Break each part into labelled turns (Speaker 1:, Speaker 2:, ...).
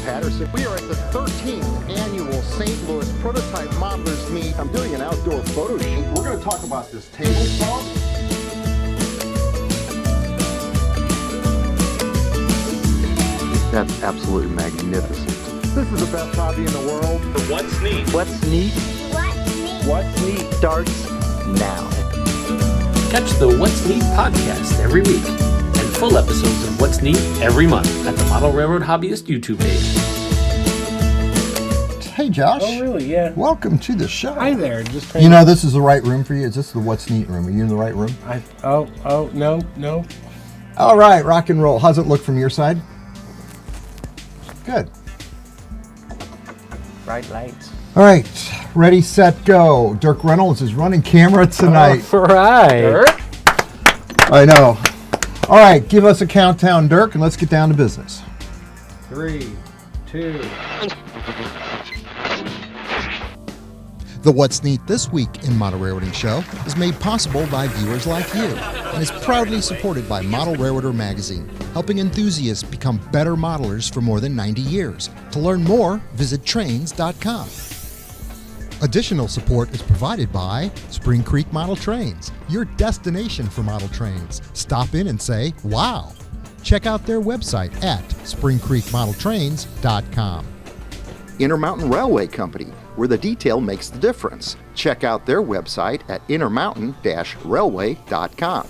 Speaker 1: Patterson. We are at the 13th annual St. Louis Prototype Modelers Meet. I'm doing an outdoor photo shoot. We're going to talk about this table saw. That's absolutely magnificent. This is the best hobby in the world.
Speaker 2: What's neat?
Speaker 3: What's neat?
Speaker 4: What's neat?
Speaker 3: What's neat starts now.
Speaker 2: Catch the What's Neat podcast every week and full episodes of What's Neat every month at the Model Railroad Hobbyist YouTube page.
Speaker 1: Hey, Josh.
Speaker 5: Oh, really? Yeah.
Speaker 1: Welcome to the show.
Speaker 5: Hi there. Just
Speaker 1: you know, this is the right room for you. Is this the What's Neat room? Are you in the right room?
Speaker 5: No.
Speaker 1: All right, rock and roll. How's it look from your side? Good.
Speaker 3: Bright lights.
Speaker 1: All right, ready, set, go. Dirk Reynolds is running camera tonight.
Speaker 5: All right.
Speaker 3: Dirk?
Speaker 1: I know. All right, give us a countdown, Dirk, and let's get down to business.
Speaker 5: 3, 2.
Speaker 1: The What's Neat This Week in Model Railroading Show is made possible by viewers like you and is proudly supported by Model Railroader Magazine, helping enthusiasts become better modelers for more than 90 years. To learn more, visit trains.com. Additional support is provided by Spring Creek Model Trains, your destination for model trains. Stop in and say, wow. Check out their website at springcreekmodeltrains.com. InterMountain Railway Company, where the detail makes the difference. Check out their website at intermountain-railway.com.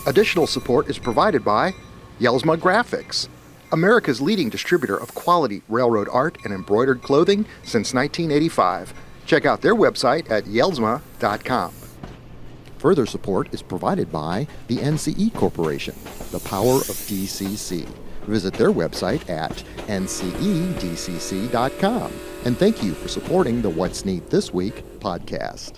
Speaker 1: Additional support is provided by Yelsma Graphics, America's leading distributor of quality railroad art and embroidered clothing since 1985. Check out their website at yelsma.com. Further support is provided by the NCE Corporation, the power of DCC. Visit their website at ncedcc.com. And thank you for supporting the What's Neat This Week podcast.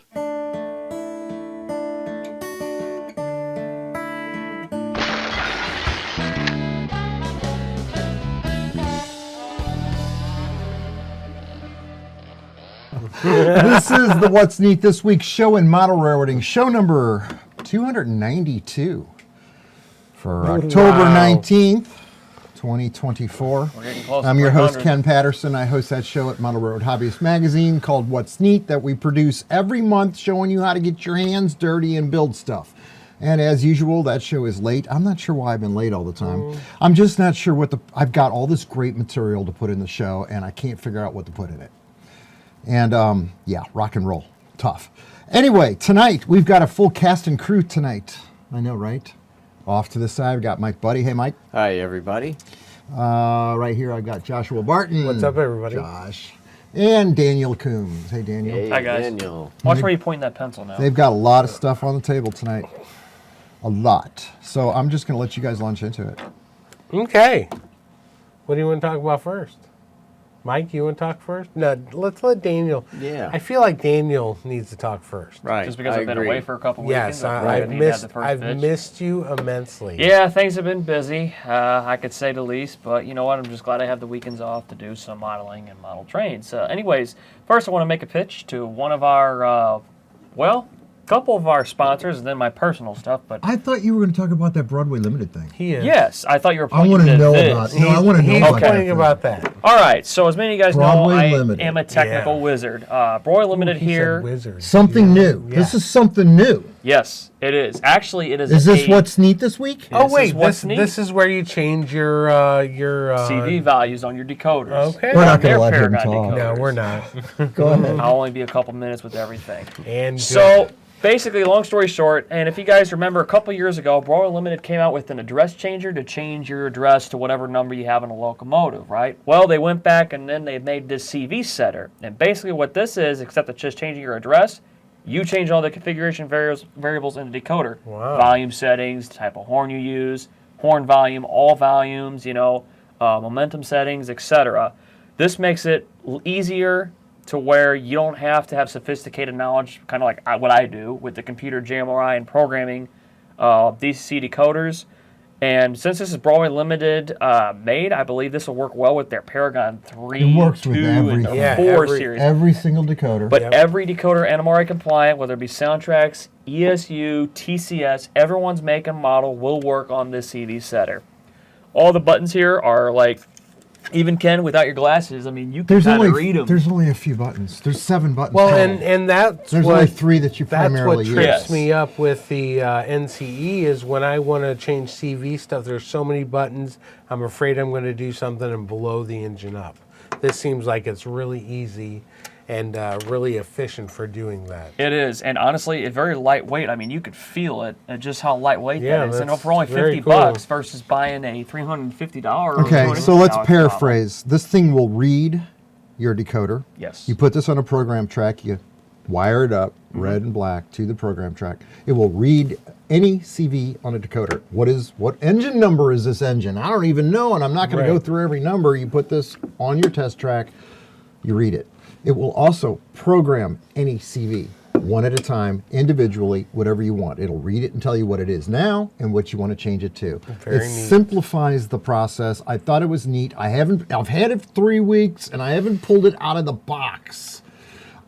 Speaker 1: This is the What's Neat This Week show in model railroading, show number 292 for October 19th. 2024. I'm your host, Ken Patterson. I host that show at Model Railroad Hobbyist Magazine called What's Neat that we produce every month, showing you how to get your hands dirty and build stuff. And as usual, that show is late. I'm not sure why I've been late all the time. I'm just not sure I've got all this great material to put in the show, and I can't figure out what to put in it. And yeah, rock and roll. Tough. Anyway, tonight, we've got a full cast and crew tonight. I know, right? Off to the side, I've got Mike Budde. Hey, Mike.
Speaker 3: Hi, everybody.
Speaker 1: Right here, I've got Joshua Barton.
Speaker 5: What's up, everybody?
Speaker 1: Josh. And Daniel Coombs. Hey, Daniel.
Speaker 3: Hey,
Speaker 6: hi, guys.
Speaker 3: Daniel.
Speaker 6: Watch where you point that pencil now.
Speaker 1: They've got a lot of stuff on the table tonight. A lot. So I'm just going to let you guys launch into it.
Speaker 5: Okay. What do you want to talk about first? Mike, you want to talk first? No, let's let Daniel.
Speaker 3: Yeah.
Speaker 5: I feel like Daniel needs to talk first.
Speaker 3: Right.
Speaker 6: Just because I've been away for a couple weekends.
Speaker 5: Yes, I've missed you immensely.
Speaker 6: Yeah, things have been busy, I could say the least. But you know what? I'm just glad I have the weekends off to do some modeling and model trains. Anyways, first I want to make a pitch to one of our, couple of our sponsors, and then my personal stuff. But
Speaker 1: I thought you were going to talk about that Broadway Limited thing.
Speaker 5: He is.
Speaker 6: yes, I thought you were
Speaker 1: I
Speaker 6: pointing
Speaker 1: want to
Speaker 6: to
Speaker 1: know
Speaker 6: this.
Speaker 1: about it. No, I want to know
Speaker 5: He's
Speaker 1: about
Speaker 5: pointing
Speaker 1: that.
Speaker 5: about that.
Speaker 6: All right, so as many of you guys
Speaker 1: Broadway
Speaker 6: know, I
Speaker 1: Limited.
Speaker 6: am a technical wizard. Broadway Limited
Speaker 5: He
Speaker 6: here.
Speaker 5: said wizard.
Speaker 1: Something new.
Speaker 5: Yeah.
Speaker 1: This is something new.
Speaker 6: Yes, it is. Actually, it is.
Speaker 1: Is this What's Neat This Week?
Speaker 5: Oh
Speaker 6: This
Speaker 5: wait,
Speaker 6: is what's neat.
Speaker 5: this is where you change your
Speaker 6: CV values on your decoders.
Speaker 5: Okay.
Speaker 1: We're not
Speaker 6: They're
Speaker 1: going to let him
Speaker 6: Paragon
Speaker 1: talk.
Speaker 6: decoders.
Speaker 5: No, we're not.
Speaker 1: Go ahead.
Speaker 6: I'll only be a couple minutes with everything.
Speaker 5: And
Speaker 6: So, basically, long story short, and if you guys remember, a couple years ago, Broadway Limited came out with an address changer to change your address to whatever number you have in a locomotive, right? Well, they went back and then they made this CV Setter. And basically what this is, except it's just changing your address, you change all the configuration variables in the decoder.
Speaker 5: Wow.
Speaker 6: Volume settings, type of horn you use, horn volume, all volumes, momentum settings, etc. This makes it easier to where you don't have to have sophisticated knowledge, kind of like what I do with the computer JMRI and programming DCC decoders. And since this is Broadway Limited made, I believe this will work well with their Paragon 3,
Speaker 1: It works
Speaker 6: 2,
Speaker 1: with
Speaker 6: and
Speaker 1: everything.
Speaker 5: Yeah,
Speaker 6: 4
Speaker 5: every-
Speaker 6: series.
Speaker 1: Every single decoder.
Speaker 6: But
Speaker 5: Yep.
Speaker 6: every decoder NMRA compliant, whether it be soundtracks, ESU, TCS, everyone's make and model will work on this CV setter. All the buttons here are like, even Ken, without your glasses, I mean, you can
Speaker 1: there's
Speaker 6: kind
Speaker 1: only
Speaker 6: of read them.
Speaker 1: there's only a few buttons. There's 7 buttons.
Speaker 5: Well,
Speaker 1: total.
Speaker 5: and that's
Speaker 1: there's
Speaker 5: what
Speaker 1: only 3 that you
Speaker 5: that's
Speaker 1: primarily
Speaker 5: what
Speaker 1: use.
Speaker 5: trips
Speaker 6: Yes.
Speaker 5: me up with the NCE is when I want to change CV stuff. There's so many buttons. I'm afraid I'm going to do something and blow the engine up. This seems like it's really easy and really efficient for doing that.
Speaker 6: It is, and honestly, it's very lightweight. I mean, you could feel it, and just how lightweight
Speaker 5: Yeah,
Speaker 6: that is. And
Speaker 5: that's
Speaker 6: for only
Speaker 5: very
Speaker 6: 50
Speaker 5: cool.
Speaker 6: bucks versus buying a $350 or
Speaker 1: Okay, so
Speaker 6: $250
Speaker 1: let's
Speaker 6: model.
Speaker 1: paraphrase. This thing will read your decoder.
Speaker 6: Yes.
Speaker 1: You put this on a program track, you wire it up,
Speaker 6: Mm-hmm.
Speaker 1: red and black, to the program track. It will read any CV on a decoder. What engine number is this engine? I don't even know, and I'm not going to go
Speaker 5: Right.
Speaker 1: through every number. You put this on your test track, you read it. It will also program any CV, one at a time, individually, whatever you want. It'll read it and tell you what it is now and what you want to change it to.
Speaker 5: Very
Speaker 1: It
Speaker 5: neat.
Speaker 1: simplifies the process. I thought it was neat. I've had it for 3 weeks and I haven't pulled it out of the box.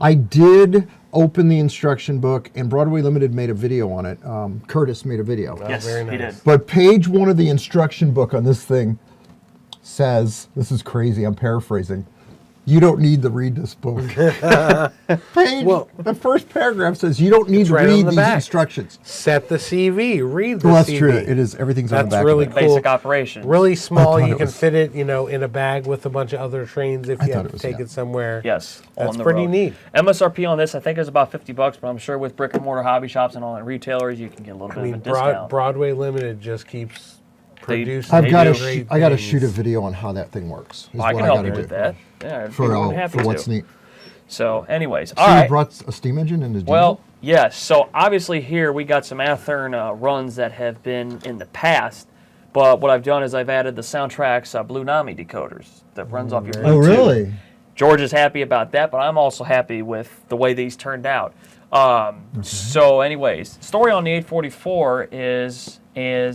Speaker 1: I did open the instruction book, and Broadway Limited made a video on it. Curtis made a video.
Speaker 6: Yes,
Speaker 5: very
Speaker 6: he
Speaker 5: nice.
Speaker 6: did.
Speaker 1: But page 1 of the instruction book on this thing says, this is crazy, I'm paraphrasing, you don't need to read this book. The first paragraph says you don't need to
Speaker 5: right on
Speaker 1: read
Speaker 5: the
Speaker 1: these
Speaker 5: back.
Speaker 1: instructions.
Speaker 5: Set the CV, read the
Speaker 1: Well, that's
Speaker 5: CV.
Speaker 1: true. It is, everything's on the
Speaker 5: That's
Speaker 1: back
Speaker 5: really
Speaker 1: of it.
Speaker 5: cool.
Speaker 6: Basic operations.
Speaker 5: Really small.
Speaker 1: I thought
Speaker 5: You
Speaker 1: it
Speaker 5: can
Speaker 1: was-
Speaker 5: fit it, in a bag with a bunch of other trains if
Speaker 1: I
Speaker 5: you
Speaker 1: thought
Speaker 5: have
Speaker 1: it
Speaker 5: to
Speaker 1: was,
Speaker 5: take
Speaker 1: yeah.
Speaker 5: it somewhere.
Speaker 6: Yes,
Speaker 5: That's
Speaker 6: on the
Speaker 5: pretty
Speaker 6: road.
Speaker 5: neat.
Speaker 6: MSRP on this, I think, is about 50 bucks, but I'm sure with brick and mortar hobby shops and all the retailers, you can get a little
Speaker 5: I
Speaker 6: bit
Speaker 5: mean,
Speaker 6: of a discount.
Speaker 5: Broadway Limited just keeps producing.
Speaker 1: I've got to
Speaker 5: great
Speaker 1: I got to
Speaker 5: things.
Speaker 1: shoot a video on how that thing works. is
Speaker 6: I
Speaker 1: what
Speaker 6: can help
Speaker 1: gotta
Speaker 6: you
Speaker 1: do.
Speaker 6: with that. Yeah, I'd be
Speaker 1: For,
Speaker 6: more than happy
Speaker 1: for what's
Speaker 6: to.
Speaker 1: neat.
Speaker 6: So, anyways,
Speaker 1: So
Speaker 6: all
Speaker 1: you
Speaker 6: right.
Speaker 1: brought a steam engine in the
Speaker 6: Well, yes. So obviously here we got some Athearn runs that have been in the past, but what I've done is I've added the Soundtrack's Blue Nami decoders that runs off your Bluetooth.
Speaker 1: Oh, really?
Speaker 6: George is happy about that, but I'm also happy with the way these turned out. So anyways, story on the 844 is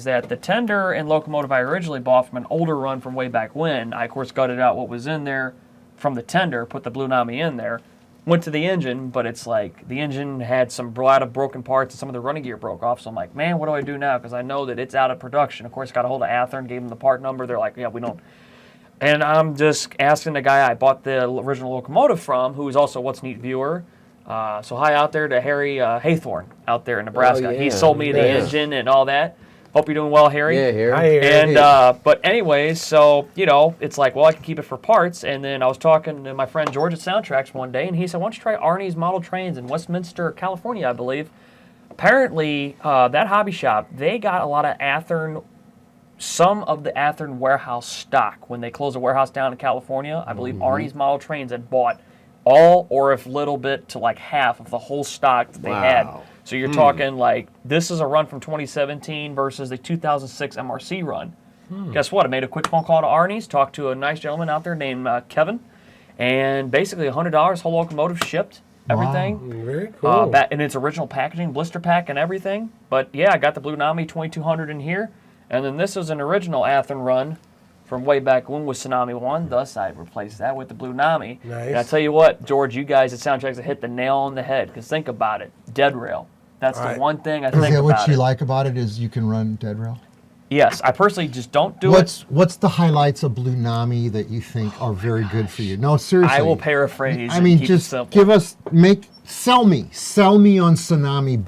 Speaker 6: that the tender and locomotive I originally bought from an older run from way back when, I of course gutted out what was in there from the tender, put the Blue Nami in there, went to the engine, but it's like the engine had a lot of broken parts and some of the running gear broke off. So I'm like, man, what do I do now? Because I know that it's out of production. Of course, got a hold of Athearn, gave them the part number. They're like, yeah, we don't. And I'm just asking the guy I bought the original locomotive from, who is also What's Neat viewer. So hi out there to Harry Haythorne out there in Nebraska.
Speaker 3: Oh, yeah.
Speaker 6: He sold me the
Speaker 3: Yeah.
Speaker 6: engine and all that. Hope you're doing well, Harry.
Speaker 3: Yeah, here.
Speaker 5: Hi, Harry.
Speaker 6: And but anyways, so it's like, well, I can keep it for parts. And then I was talking to my friend George at Soundtracks one day, and he said, why don't you try Arnie's Model Trains in Westminster, California, I believe. Apparently, that hobby shop, they got a lot of Athearn, some of the Athearn warehouse stock. When they closed the warehouse down in California, I believe Arnie's Model Trains had bought all or if little bit to like half of the whole stock that they had.
Speaker 3: Wow.
Speaker 6: So you're talking like, this is a run from 2017 versus the 2006 MRC run. Guess what? I made a quick phone call to Arnie's, talked to a nice gentleman out there named Kevin, and basically $100, whole locomotive shipped, everything.
Speaker 5: Very cool.
Speaker 6: In its original packaging, blister pack and everything. But yeah, I got the Blue Nami 2200 in here. And then this is an original Athearn run from way back when with Tsunami 1. Thus, I replaced that with the Blue Nami.
Speaker 5: Nice.
Speaker 6: And I tell you what, George, you guys at Soundtracks have hit the nail on the head. Because think about it. Dead rail. That's
Speaker 5: Right.
Speaker 6: the one thing I
Speaker 1: Is
Speaker 6: think
Speaker 1: that what
Speaker 6: about
Speaker 1: you
Speaker 6: it.
Speaker 1: like about it is you can run dead rail?
Speaker 6: Yes, I personally just don't do it.
Speaker 1: What's the highlights of Blue Nami that you think are very good for you? No, seriously.
Speaker 6: I will paraphrase.
Speaker 1: I
Speaker 6: and
Speaker 1: mean,
Speaker 6: keep
Speaker 1: just
Speaker 6: it simple.
Speaker 1: give us, sell me on Tsunami,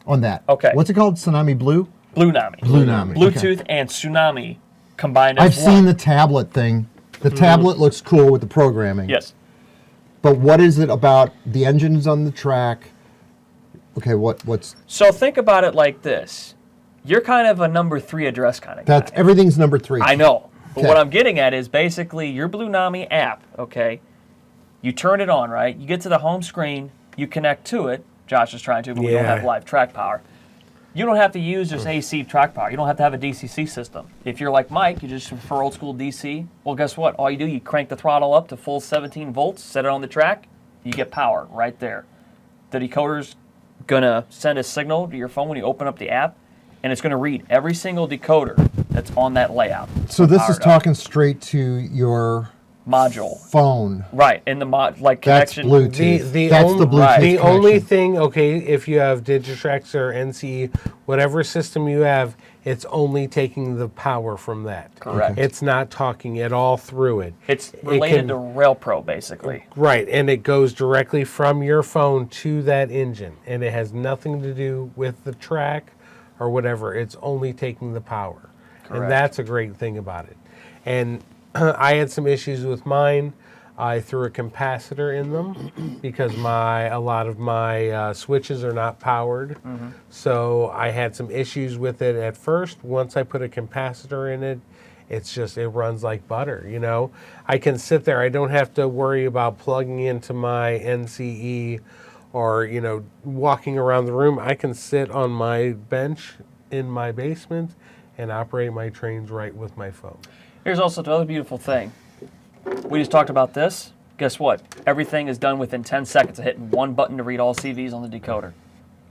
Speaker 1: on that.
Speaker 6: Okay.
Speaker 1: What's it called? Tsunami Blue?
Speaker 6: Blue Nami.
Speaker 1: Blue Nami.
Speaker 6: Bluetooth and Tsunami combined as
Speaker 1: I've
Speaker 6: one.
Speaker 1: seen the tablet thing. The tablet looks cool with the programming.
Speaker 6: Yes.
Speaker 1: But what is it about the engines on the track? Okay, what's
Speaker 6: So think about it like this. You're kind of a number 3 address kind of guy.
Speaker 1: that's everything's number 3.
Speaker 6: I know. But
Speaker 1: Okay.
Speaker 6: what I'm getting at is basically your Blue Nami app, okay? You turn it on, right? You get to the home screen, you connect to it. Josh is trying to, but we don't
Speaker 5: Yeah.
Speaker 6: have live track power. You don't have to use just AC track power. You don't have to have a DCC system. If you're like Mike, you just prefer old school DC, well, guess what? All you do, you crank the throttle up to full 17 volts, set it on the track, you get power right there. The decoder's going to send a signal to your phone when you open up the app. and it's going to read every single decoder that's on that layout.
Speaker 1: So this is
Speaker 6: Powered up.
Speaker 1: talking straight to your
Speaker 6: module.
Speaker 1: phone.
Speaker 6: Right, in the like
Speaker 1: That's
Speaker 6: connection.
Speaker 1: Bluetooth.
Speaker 5: The
Speaker 1: That's
Speaker 5: only,
Speaker 1: the Bluetooth
Speaker 5: the only
Speaker 1: connection.
Speaker 5: thing, okay, if you have Digitrax or NCE, whatever system you have, it's only taking the power from that.
Speaker 6: Correct. Okay.
Speaker 5: It's not talking at all through it.
Speaker 6: It's related to RailPro, basically.
Speaker 5: Right, and it goes directly from your phone to that engine, and it has nothing to do with the track or whatever. It's only taking the power.
Speaker 6: Correct.
Speaker 5: And that's a great thing about it. And I had some issues with mine. I threw a capacitor in them because a lot of my switches are not powered. So I had some issues with it at first. Once I put a capacitor in it, it runs like butter, you know. I can sit there. I don't have to worry about plugging into my NCE or, you know, walking around the room. I can sit on my bench in my basement and operate my trains right with my phone.
Speaker 6: Here's also the other beautiful thing. We just talked about this. Guess what? Everything is done within 10 seconds of hitting one button to read all CVs on the decoder.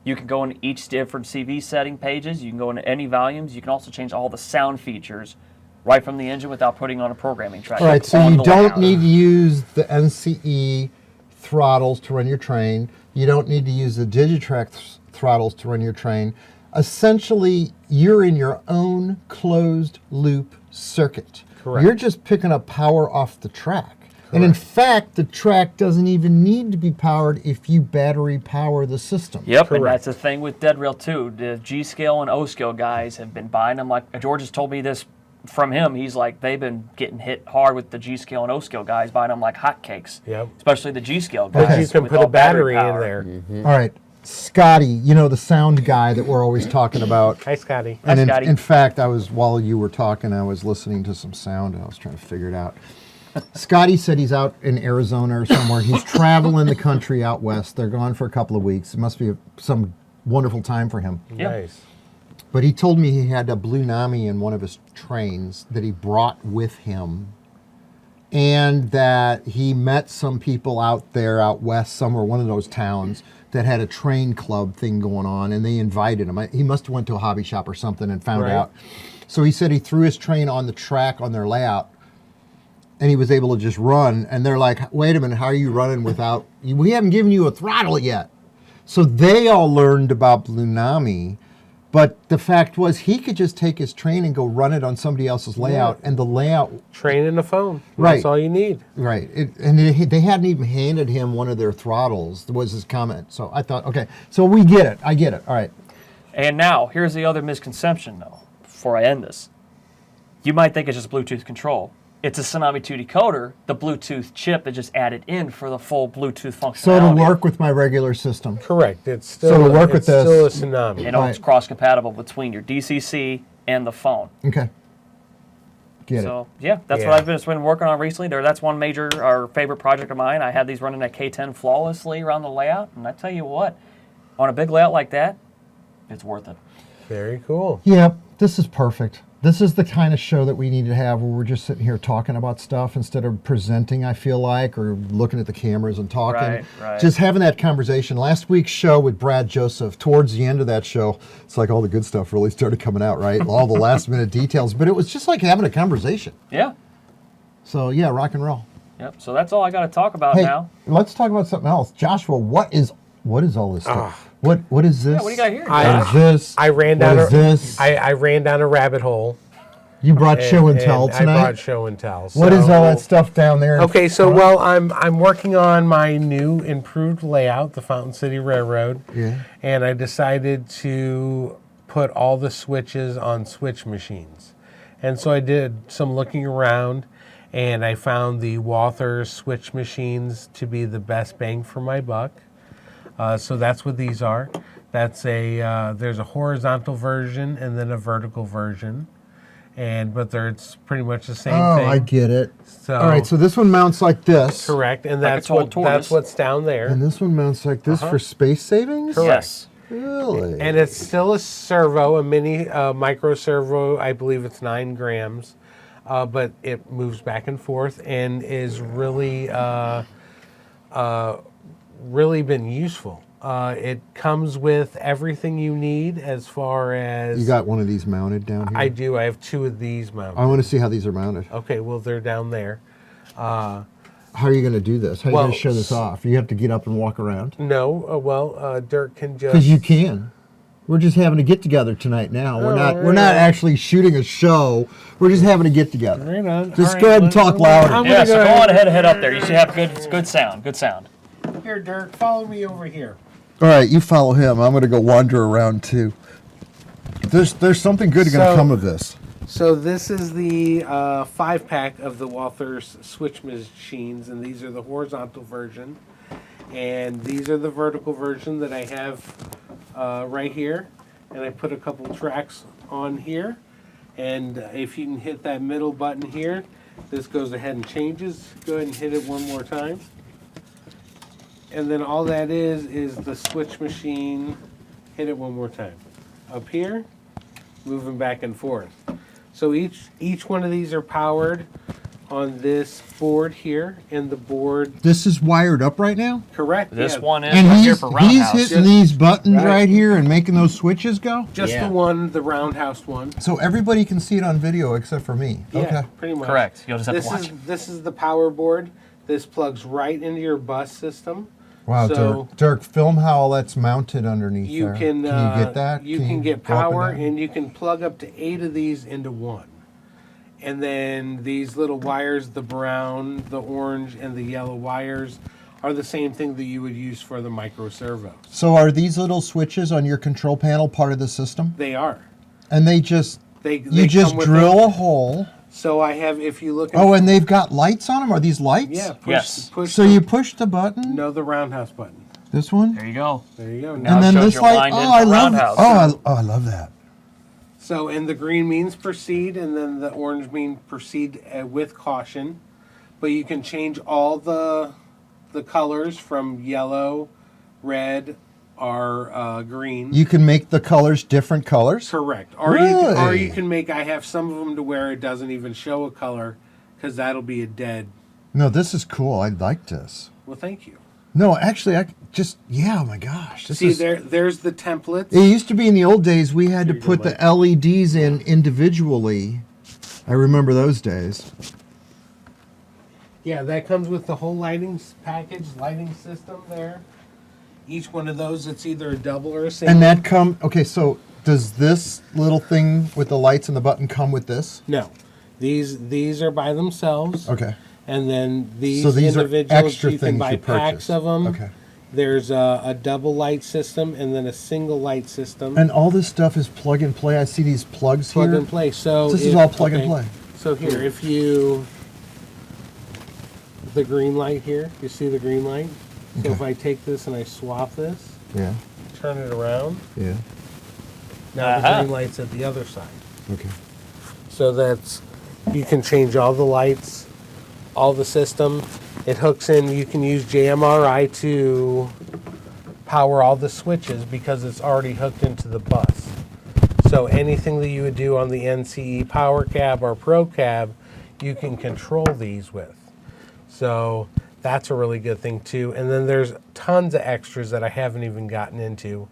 Speaker 6: You can go into each different CV setting pages. You can go into any volumes. You can also change all the sound features right from the engine without putting on a programming track.
Speaker 1: All right, so
Speaker 6: on
Speaker 1: you
Speaker 6: the
Speaker 1: don't
Speaker 6: layout.
Speaker 1: need to use the NCE throttles to run your train. You don't need to use the Digitrax throttles to run your train. Essentially, you're in your own closed loop circuit.
Speaker 5: Correct.
Speaker 1: You're just picking up power off the track. And in fact, the track doesn't even need to be powered if you battery power the system.
Speaker 6: Yep, and
Speaker 5: Correct.
Speaker 6: that's the thing with dead rail too. The G-scale and O-scale guys have been buying them. Like George has told me this from him. He's like, they've been getting hit hard with the G-scale and O-scale guys, buying them like hotcakes.
Speaker 5: Yep.
Speaker 6: Especially the G-scale guys.
Speaker 5: Because you can
Speaker 6: with
Speaker 5: put
Speaker 6: all
Speaker 5: a battery in
Speaker 6: power.
Speaker 5: there.
Speaker 1: All right, Scotty, you know, the sound guy that we're always talking about.
Speaker 5: Hi, Scotty.
Speaker 1: And
Speaker 6: Scotty.
Speaker 1: in fact, while you were talking, I was listening to some sound and I was trying to figure it out. Scotty said he's out in Arizona or somewhere. He's traveling the country out west. They're gone for a couple of weeks. It must be some wonderful time for him.
Speaker 6: Yeah.
Speaker 5: Nice.
Speaker 1: But he told me he had a Blue Nami in one of his trains that he brought with him, and that he met some people out there out west somewhere, one of those towns, that had a train club thing going on, and they invited him. He must have went to a hobby shop or something and found
Speaker 5: Right.
Speaker 1: out. So he said he threw his train on the track on their layout, and he was able to just run. And they're like, wait a minute, how are you running without, we haven't given you a throttle yet. So they all learned about Blue Nami, but the fact was he could just take his train and go run it on somebody else's layout, and the layout,
Speaker 5: Train in the phone.
Speaker 1: Right.
Speaker 5: That's all you need.
Speaker 1: right, they hadn't even handed him one of their throttles, was his comment. So I thought, okay, so we get it, I get it, all right.
Speaker 6: And now, here's the other misconception, though, before I end this. You might think it's just Bluetooth control. It's a Tsunami 2 decoder, the Bluetooth chip that just added in for the full Bluetooth functionality.
Speaker 1: So it'll work with my regular system.
Speaker 5: Correct. It's still,
Speaker 1: So to work with
Speaker 5: it's still a
Speaker 1: this-
Speaker 5: Tsunami.
Speaker 6: And
Speaker 1: Right.
Speaker 6: it's cross-compatible between your DCC and the phone.
Speaker 1: Okay. Get it.
Speaker 6: So, yeah, that's
Speaker 5: Yeah.
Speaker 6: what I've been working on recently. That's one major, our favorite project of mine. I had these running at K10 flawlessly around the layout, and I tell you what, on a big layout like that, it's worth it.
Speaker 5: Very cool.
Speaker 1: Yep, this is perfect. This is the kind of show that we need to have where we're just sitting here talking about stuff instead of presenting, I feel like, or looking at the cameras and talking.
Speaker 6: Right, right.
Speaker 1: Just having that conversation. Last week's show with Brad Joseph, towards the end of that show, it's like all the good stuff really started coming out, right? All the last minute details, but it was just like having a conversation.
Speaker 6: Yeah.
Speaker 1: So yeah, rock and roll.
Speaker 6: Yep. So that's all I got to talk about
Speaker 1: Hey,
Speaker 6: now.
Speaker 1: let's talk about something else. Joshua, what is all this stuff? What is this?
Speaker 6: Yeah, what do you got here?
Speaker 1: What is this?
Speaker 5: I ran
Speaker 1: What
Speaker 5: down
Speaker 1: is this?
Speaker 5: I ran down a rabbit hole.
Speaker 1: You brought show and tell
Speaker 5: I
Speaker 1: tonight?
Speaker 5: brought show and tell.
Speaker 1: What is
Speaker 5: So-
Speaker 1: all that stuff down there?
Speaker 5: Okay, so well, I'm working on my new improved layout, the Fountain City Railroad.
Speaker 1: Yeah.
Speaker 5: And I decided to put all the switches on switch machines. And so I did some looking around, and I found the Walthers switch machines to be the best bang for my buck. So that's what these are. That's there's a horizontal version and then a vertical version. But it's pretty much the same thing.
Speaker 1: I get it.
Speaker 5: So,
Speaker 1: All right, so this one mounts like this.
Speaker 5: correct, and
Speaker 6: Like a
Speaker 5: that's
Speaker 6: total
Speaker 5: what
Speaker 6: tortoise.
Speaker 5: that's what's down there.
Speaker 1: And this one mounts like this for space savings?
Speaker 6: Yes.
Speaker 1: Really?
Speaker 5: And it's still a servo, a mini micro servo. I believe it's 9 grams, but it moves back and forth and is really really been useful. It comes with everything you need as far as...
Speaker 1: You got one of these mounted down here?
Speaker 5: I do. I have 2 of these mounted.
Speaker 1: I want to see how these are mounted.
Speaker 5: Okay, well, they're down there.
Speaker 1: How are you going to do this? How are you going to show this off? You have to get up and walk around?
Speaker 5: No, Dirk can just...
Speaker 1: Because you can. We're just having a get together tonight now. We're not actually shooting a show. We're just having a get together.
Speaker 5: Right on.
Speaker 1: Just
Speaker 5: All
Speaker 1: go
Speaker 5: right,
Speaker 1: ahead and talk louder.
Speaker 6: Yeah, so go on ahead and head up there. You should have good sound. Good sound.
Speaker 5: Here, Dirk, follow me over here.
Speaker 1: All right, you follow him. I'm going to go wander around too. There's something good going to come of this.
Speaker 5: So this is the 5-pack of the Walthers switch machines, and these are the horizontal version. And these are the vertical version that I have right here. And I put a couple tracks on here. And if you can hit that middle button here, this goes ahead and changes. Go ahead and hit it one more time. And then all that is the switch machine. Hit it one more time. Up here, moving back and forth. So each one of these are powered on this board here, and the board...
Speaker 1: This is wired up right now?
Speaker 5: Correct.
Speaker 6: This
Speaker 5: yeah.
Speaker 6: one is
Speaker 1: And
Speaker 6: right here
Speaker 1: he's
Speaker 6: for roundhouse.
Speaker 1: hitting these buttons
Speaker 5: Right.
Speaker 1: right here and making those switches go?
Speaker 5: Just
Speaker 3: Yeah.
Speaker 5: the one, the roundhouse one.
Speaker 1: So everybody can see it on video except for me.
Speaker 5: Yeah,
Speaker 1: Okay.
Speaker 5: pretty much.
Speaker 6: Correct. You'll just have to watch.
Speaker 5: This is the power board. This plugs right into your bus system.
Speaker 1: Wow,
Speaker 5: So-
Speaker 1: Dirk, film how all that's mounted underneath
Speaker 5: You
Speaker 1: there.
Speaker 5: can
Speaker 1: you get that?
Speaker 5: You
Speaker 1: Can
Speaker 5: can get
Speaker 1: go up and
Speaker 5: power,
Speaker 1: down?
Speaker 5: and you can plug up to 8 of these into one. And then these little wires, the brown, the orange, and the yellow wires, are the same thing that you would use for the micro servos.
Speaker 1: So are these little switches on your control panel part of the system?
Speaker 5: They are.
Speaker 1: And they just
Speaker 5: They
Speaker 1: you just
Speaker 5: come with
Speaker 1: drill a hole.
Speaker 5: So I have, if you look at...
Speaker 1: Oh, and they've got lights on them? Are these lights?
Speaker 5: yeah, push,
Speaker 6: Yes.
Speaker 5: push
Speaker 1: So
Speaker 5: the,
Speaker 1: you push the button?
Speaker 5: no, the roundhouse button.
Speaker 1: This one?
Speaker 6: There you go.
Speaker 5: There you go.
Speaker 6: Now
Speaker 1: And
Speaker 6: it
Speaker 1: then
Speaker 6: shows
Speaker 1: this
Speaker 6: you're
Speaker 1: light?
Speaker 6: lined in
Speaker 1: Oh,
Speaker 6: for
Speaker 1: I love that.
Speaker 6: roundhouse.
Speaker 1: I love that.
Speaker 5: So, and the green means proceed, and then the orange means proceed with caution. But you can change all the colors from yellow, red, or green.
Speaker 1: You can make the colors different colors?
Speaker 5: Correct. Or you
Speaker 1: Really?
Speaker 5: can make. I have some of them to where it doesn't even show a color, because that'll be a dead.
Speaker 1: No, this is cool. I like this.
Speaker 5: Well, thank you.
Speaker 1: No, actually, oh my gosh. This
Speaker 5: See,
Speaker 1: is,
Speaker 5: there's the templates.
Speaker 1: It used to be in the old days we had to
Speaker 5: Here you
Speaker 1: put
Speaker 5: go,
Speaker 1: the LEDs in individually. I remember those days.
Speaker 5: Yeah, that comes with the whole lighting package, lighting system there. Each one of those, it's either a double or a single.
Speaker 1: And that okay, so does this little thing with the lights and the button come with this?
Speaker 5: No, these are by themselves.
Speaker 1: Okay.
Speaker 5: And then these
Speaker 1: So these are
Speaker 5: individuals,
Speaker 1: extra
Speaker 5: you can
Speaker 1: things
Speaker 5: buy
Speaker 1: you purchase.
Speaker 5: packs of them.
Speaker 1: Okay.
Speaker 5: There's a double light system and then a single light system.
Speaker 1: And all this stuff is plug and play. I see these plugs
Speaker 5: plug
Speaker 1: here.
Speaker 5: and play. So
Speaker 1: This is all plug and play.
Speaker 5: So here, if you the green light here, you see the green light. So
Speaker 1: Okay.
Speaker 5: if I take this and I swap this,
Speaker 1: Yeah.
Speaker 5: turn it around,
Speaker 1: Yeah.
Speaker 5: now the
Speaker 6: Uh-huh.
Speaker 5: green light's at the other side.
Speaker 1: Okay.
Speaker 5: So that's, you can change all the lights, all the system. It hooks in, you can use JMRI to power all the switches because it's already hooked into the bus. So anything that you would do on the NCE Power Cab or Pro Cab, you can control these with. So that's a really good thing too. And then there's tons of extras that I haven't even gotten into.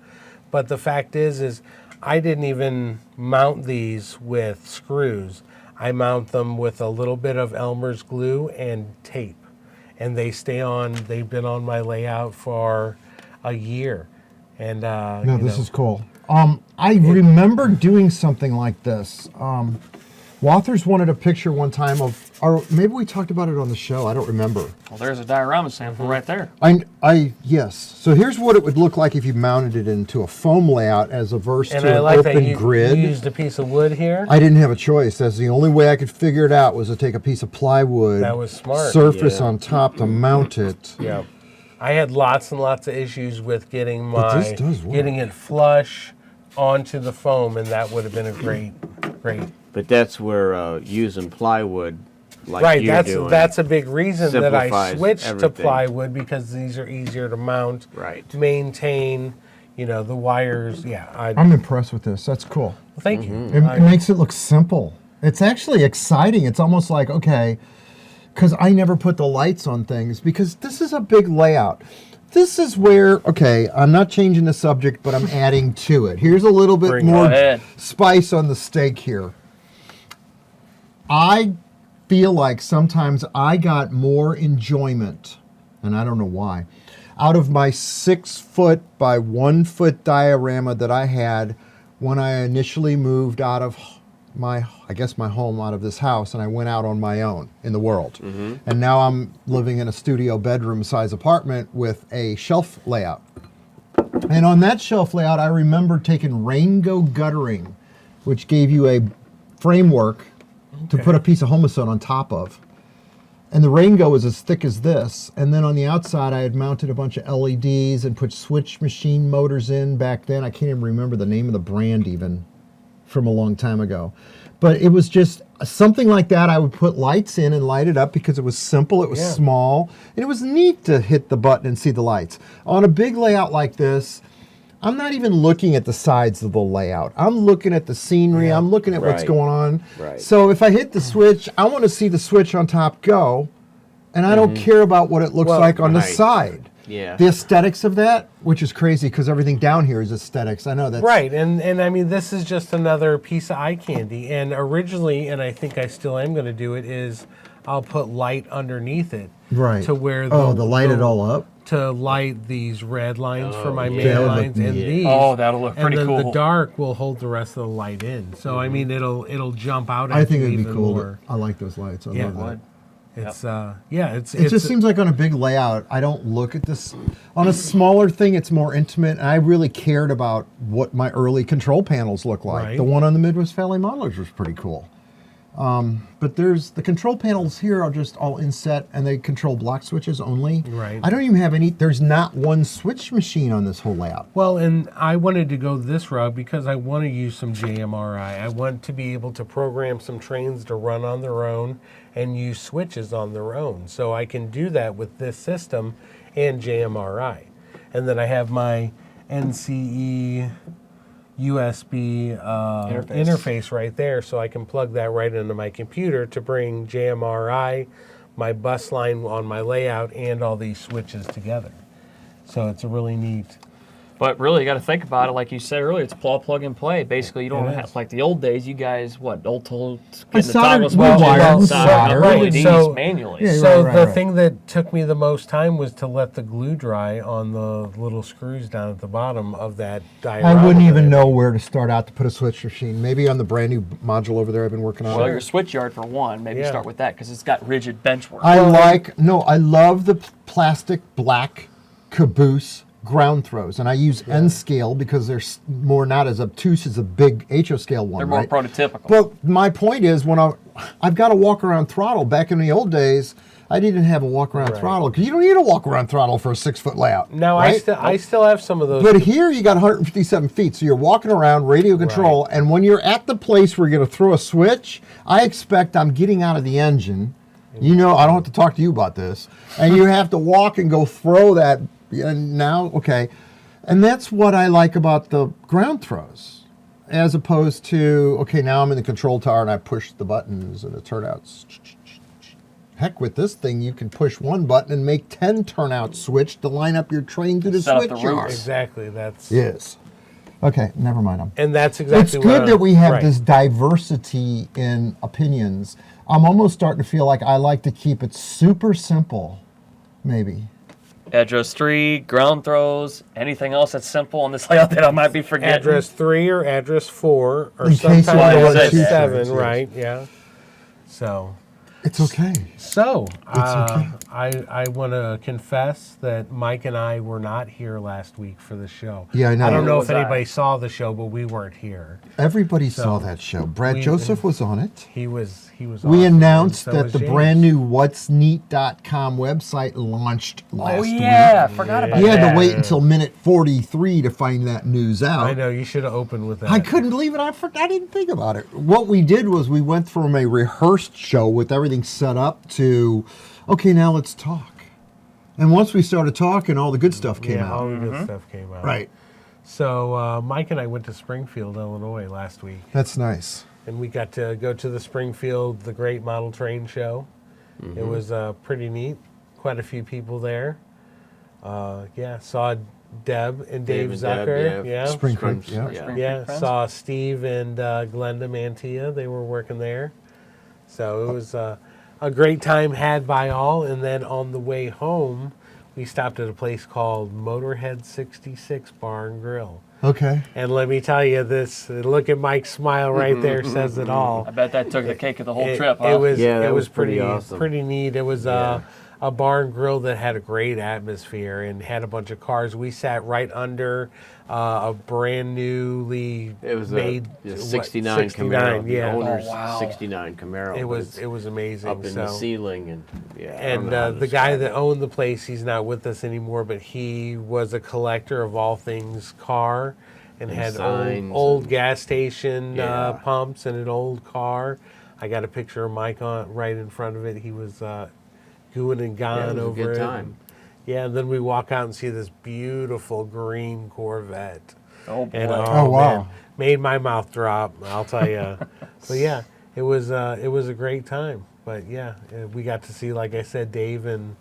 Speaker 5: But the fact is I didn't even mount these with screws. I mount them with a little bit of Elmer's glue and tape. And they stay on, they've been on my layout for a year. And
Speaker 1: No, this is cool. I remember doing something like this. Walthers wanted a picture one time of, or maybe we talked about it on the show. I don't remember.
Speaker 6: Well, there's a diorama sample right there.
Speaker 1: Yes. So here's what it would look like if you mounted it into a foam layout as opposed
Speaker 5: And
Speaker 1: to
Speaker 5: I
Speaker 1: an
Speaker 5: like that
Speaker 1: open
Speaker 5: you
Speaker 1: grid.
Speaker 5: used a piece of wood here.
Speaker 1: I didn't have a choice. That's the only way I could figure it out was to take a piece of plywood,
Speaker 5: That was smart.
Speaker 1: surface
Speaker 3: Yeah.
Speaker 1: on top to mount it.
Speaker 5: Yeah. I had lots and lots of issues with getting
Speaker 1: But
Speaker 5: my
Speaker 1: this does work.
Speaker 5: getting it flush onto the foam, and that would have been a great.
Speaker 3: But that's where using plywood, like
Speaker 5: Right,
Speaker 3: you're doing.
Speaker 5: that's a big reason that I
Speaker 3: simplifies
Speaker 5: switched to
Speaker 3: everything.
Speaker 5: plywood because these are easier to mount,
Speaker 3: Right.
Speaker 5: maintain. The wires. Yeah,
Speaker 1: I'm impressed with this. That's cool.
Speaker 5: thank you.
Speaker 1: It makes it look simple. It's actually exciting. It's almost like, okay, because I never put the lights on things because this is a big layout. this is where, okay, I'm not changing the subject, but I'm adding to it. Here's a little bit
Speaker 5: Bring it.
Speaker 6: Go
Speaker 1: more
Speaker 6: ahead.
Speaker 1: spice on the steak here. I feel like sometimes I got more enjoyment, and I don't know why, out of my 6 foot by 1 foot diorama that I had when I initially moved out of my home, out of this house, and I went out on my own in the world. And now I'm living in a studio bedroom size apartment with a shelf layout. And on that shelf layout, I remember taking rainbow guttering, which gave you a framework to put a piece of homicide on top of. And the rainbow was as thick as this. And then on the outside, I had mounted a bunch of LEDs and put switch machine motors in back then. I can't even remember the name of the brand even from a long time ago. But it was just something like that. I would put lights in and light it up because it was simple, it was small, and it was neat to hit the button and see the lights. On a big layout like this, I'm not even looking at the sides of the layout. I'm looking at the scenery. I'm looking at what's
Speaker 3: Right.
Speaker 1: going on.
Speaker 3: Right.
Speaker 1: So if I hit the switch, I want to see the switch on top go, and I don't care about what it looks like on the
Speaker 3: Right.
Speaker 1: side.
Speaker 3: Yeah.
Speaker 1: The aesthetics of that, which is crazy because everything down here is aesthetics. I know that's
Speaker 5: Right, and I mean, this is just another piece of eye candy. And originally, and I think I still am going to do it, is I'll put light underneath it.
Speaker 1: right.
Speaker 5: To where
Speaker 1: the light it all up.
Speaker 5: to light these red lines for my
Speaker 3: yeah.
Speaker 5: main
Speaker 1: That would look
Speaker 5: lines and
Speaker 1: neat.
Speaker 5: these.
Speaker 6: Oh, that'll look
Speaker 5: and
Speaker 6: pretty
Speaker 5: then
Speaker 6: cool.
Speaker 5: the dark will hold the rest of the light in. So I mean, it'll jump out.
Speaker 1: I
Speaker 5: at
Speaker 1: think
Speaker 5: you
Speaker 1: it'd be
Speaker 5: even
Speaker 1: cool.
Speaker 5: more.
Speaker 1: I like those lights. I
Speaker 5: Yeah,
Speaker 1: love that.
Speaker 6: Would.
Speaker 5: It's
Speaker 1: It just seems like on a big layout, I don't look at this. On a smaller thing, it's more intimate, and I really cared about what my early control panels look like.
Speaker 5: Right.
Speaker 1: The one on the Midwest Valley Modelers was pretty cool. But there's the control panels here are just all inset, and they control block switches only.
Speaker 5: Right.
Speaker 1: I don't even have any. There's not one switch machine on this whole layout.
Speaker 5: Well, and I wanted to go this route because I want to use some JMRI. I want to be able to program some trains to run on their own and use switches on their own. So I can do that with this system and JMRI. And then I have my NCE USB interface right there, so I can plug that right into my computer to bring JMRI, my bus line on my layout, and all these switches together. So it's a really neat.
Speaker 6: But really, you got to think about it. Like you said earlier, it's plug and play. Basically, you don't
Speaker 5: It
Speaker 6: have
Speaker 5: is.
Speaker 6: like the old days. You guys, old told
Speaker 1: I
Speaker 6: getting the
Speaker 1: soldered-
Speaker 6: toggles
Speaker 1: we
Speaker 6: welded,
Speaker 1: wired, we
Speaker 6: soldering up
Speaker 1: soldered.
Speaker 6: LEDs
Speaker 5: So-
Speaker 6: manually.
Speaker 1: Yeah,
Speaker 5: So
Speaker 1: right,
Speaker 5: the
Speaker 1: right.
Speaker 5: thing that took me the most time was to let the glue dry on the little screws down at the bottom of that diorama.
Speaker 1: I wouldn't even
Speaker 5: there.
Speaker 1: know where to start out to put a switch machine. Maybe on the brand new module over there I've been working on.
Speaker 6: Well, your switch yard for one. Maybe
Speaker 5: Yeah.
Speaker 6: start with that because it's got rigid benchwork.
Speaker 1: I love the plastic black caboose ground throws, and I use N scale because they're more not as obtuse as a big HO scale one.
Speaker 6: They're more
Speaker 1: right?
Speaker 6: prototypical.
Speaker 1: But my point is, when I've got a walk around throttle. Back in the old days, I didn't have a walk around
Speaker 5: Right.
Speaker 1: throttle because you don't need a walk around throttle for a 6 foot layout.
Speaker 5: Now
Speaker 1: right?
Speaker 5: I still have some of those.
Speaker 1: But here you got 157 feet, so you're walking around radio control, and when you're at the place where you're going to throw a switch, I expect I'm getting out of the engine. You know, I don't have to talk to you about this, and you have to walk and go throw that. And now, okay, and that's what I like about the ground throws, as opposed to okay, now I'm in the control tower and I push the buttons and the turnouts. Heck, with this thing, you can push one button and make 10 turnout switch to line up your train to the
Speaker 6: Set up the
Speaker 1: switch yard.
Speaker 6: routes.
Speaker 5: Exactly. That's
Speaker 1: Yes. Okay, never mind them.
Speaker 5: and that's exactly.
Speaker 1: It's
Speaker 5: what
Speaker 1: good that we have
Speaker 5: right.
Speaker 1: this diversity in opinions. I'm almost starting to feel like I like to keep it super simple, maybe.
Speaker 6: Address 3, ground throws, anything else that's simple on this layout that I might be forgetting.
Speaker 5: Address 3 or address 4 or
Speaker 1: In case
Speaker 5: sometimes
Speaker 1: you want
Speaker 6: to
Speaker 5: address
Speaker 6: choose
Speaker 5: 7,
Speaker 1: yes.
Speaker 5: right? Yeah. So.
Speaker 1: It's okay.
Speaker 5: So,
Speaker 1: okay.
Speaker 5: I want to confess that Mike and I were not here last week for the show.
Speaker 1: Yeah, I know.
Speaker 5: I don't know
Speaker 6: Neither
Speaker 5: if
Speaker 6: was I.
Speaker 5: anybody saw the show, but we weren't here.
Speaker 1: Everybody saw that show. Brad
Speaker 5: we-
Speaker 1: Joseph was on it.
Speaker 5: He was.
Speaker 1: We
Speaker 5: awesome, and
Speaker 1: announced
Speaker 5: so
Speaker 1: that
Speaker 5: was
Speaker 1: the
Speaker 5: James.
Speaker 1: brand new whatsneat.com website launched last
Speaker 6: Oh,
Speaker 1: week.
Speaker 6: yeah. I forgot about
Speaker 1: You
Speaker 6: that.
Speaker 1: had to wait until minute 43 to find that news out.
Speaker 5: I know you should have opened with that.
Speaker 1: I couldn't believe it. I didn't think about it. What we did was we went from a rehearsed show with everything set up to, okay, now let's talk. And once we started talking, all the good stuff came
Speaker 5: Yeah, all
Speaker 1: out.
Speaker 5: the good stuff came out.
Speaker 1: Right.
Speaker 5: So Mike and I went to Springfield, Illinois last week,
Speaker 1: That's nice.
Speaker 5: and we got to go to the Springfield The Great Model Train Show. It was pretty neat. Quite a few people there. Yeah, saw Deb and Dave
Speaker 3: and Deb,
Speaker 5: Zucker.
Speaker 3: yeah.
Speaker 5: Yeah.
Speaker 1: Spring Creek,
Speaker 3: Spring-
Speaker 1: yeah.
Speaker 3: yeah.
Speaker 6: Spring
Speaker 5: Yeah,
Speaker 6: Creek friends?
Speaker 5: saw Steve and Glenda Mantilla. They were working there. So it was a great time had by all. And then on the way home, we stopped at a place called Motorhead 66 Bar and Grill.
Speaker 1: Okay.
Speaker 5: And let me tell you this, look at Mike's smile right there, says it all.
Speaker 6: I bet that took the cake of the whole trip, huh?
Speaker 5: It was,
Speaker 3: Yeah,
Speaker 5: it
Speaker 3: that
Speaker 5: was
Speaker 3: was pretty awesome.
Speaker 5: pretty neat. It was
Speaker 3: Yeah.
Speaker 5: a bar and grill that had a great atmosphere and had a bunch of cars. We sat right under a brand newly
Speaker 3: It was
Speaker 5: made
Speaker 3: a 69 Camaro.
Speaker 5: yeah.
Speaker 3: The owner's
Speaker 6: Oh, wow.
Speaker 3: 69 Camaro.
Speaker 5: It
Speaker 3: but
Speaker 5: was
Speaker 3: it's
Speaker 5: amazing.
Speaker 3: up in the ceiling and yeah. I don't
Speaker 5: And
Speaker 3: know how to
Speaker 5: the guy
Speaker 3: describe
Speaker 5: that
Speaker 3: it.
Speaker 5: owned the place, he's not with us anymore, but he was a collector of all things car and had
Speaker 3: signs
Speaker 5: old
Speaker 3: and-
Speaker 5: gas station
Speaker 3: Yeah.
Speaker 5: pumps and an old car. I got a picture of Mike on right in front of it. He was gooing and
Speaker 3: Yeah,
Speaker 5: gone
Speaker 3: it was a
Speaker 5: over
Speaker 3: good
Speaker 5: it.
Speaker 3: time.
Speaker 5: Yeah, and then we walk out and see this beautiful green Corvette.
Speaker 6: Oh, boy.
Speaker 5: And
Speaker 1: Oh, wow.
Speaker 5: man, made my mouth drop, I'll tell you. But yeah, it was a great time. But yeah, we got to see, like I said, Dave and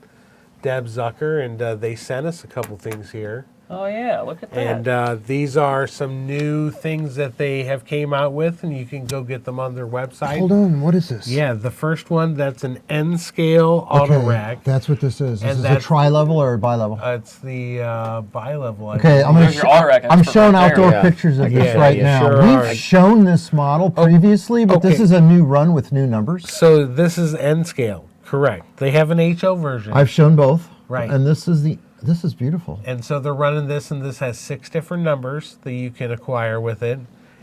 Speaker 5: Deb Zucker, and they sent us a couple things here.
Speaker 6: Oh, yeah, look at that.
Speaker 5: And these are some new things that they have came out with, and you can go get them on their website.
Speaker 1: Hold on, what is this?
Speaker 5: Yeah, the first one, that's an N-scale auto rack.
Speaker 1: That's what this is.
Speaker 5: And
Speaker 1: Is this a
Speaker 5: that's-
Speaker 1: tri-level or a bi-level?
Speaker 5: It's the bi-level. I
Speaker 1: Okay,
Speaker 5: think.
Speaker 1: I'm gonna.
Speaker 6: There's your auto rack
Speaker 1: I'm
Speaker 6: expert
Speaker 1: showing
Speaker 6: right there.
Speaker 1: outdoor
Speaker 3: Yeah.
Speaker 1: pictures of this
Speaker 5: Yeah,
Speaker 1: right
Speaker 5: you
Speaker 1: now.
Speaker 5: sure
Speaker 1: We've
Speaker 5: are.
Speaker 1: shown this model previously, but this
Speaker 5: okay.
Speaker 1: is a new run with new numbers.
Speaker 5: So this is N-scale, correct. They have an HO version.
Speaker 1: I've shown both.
Speaker 5: Right.
Speaker 1: And this is beautiful.
Speaker 5: And so they're running this, and this has 6 different numbers that you can acquire with it.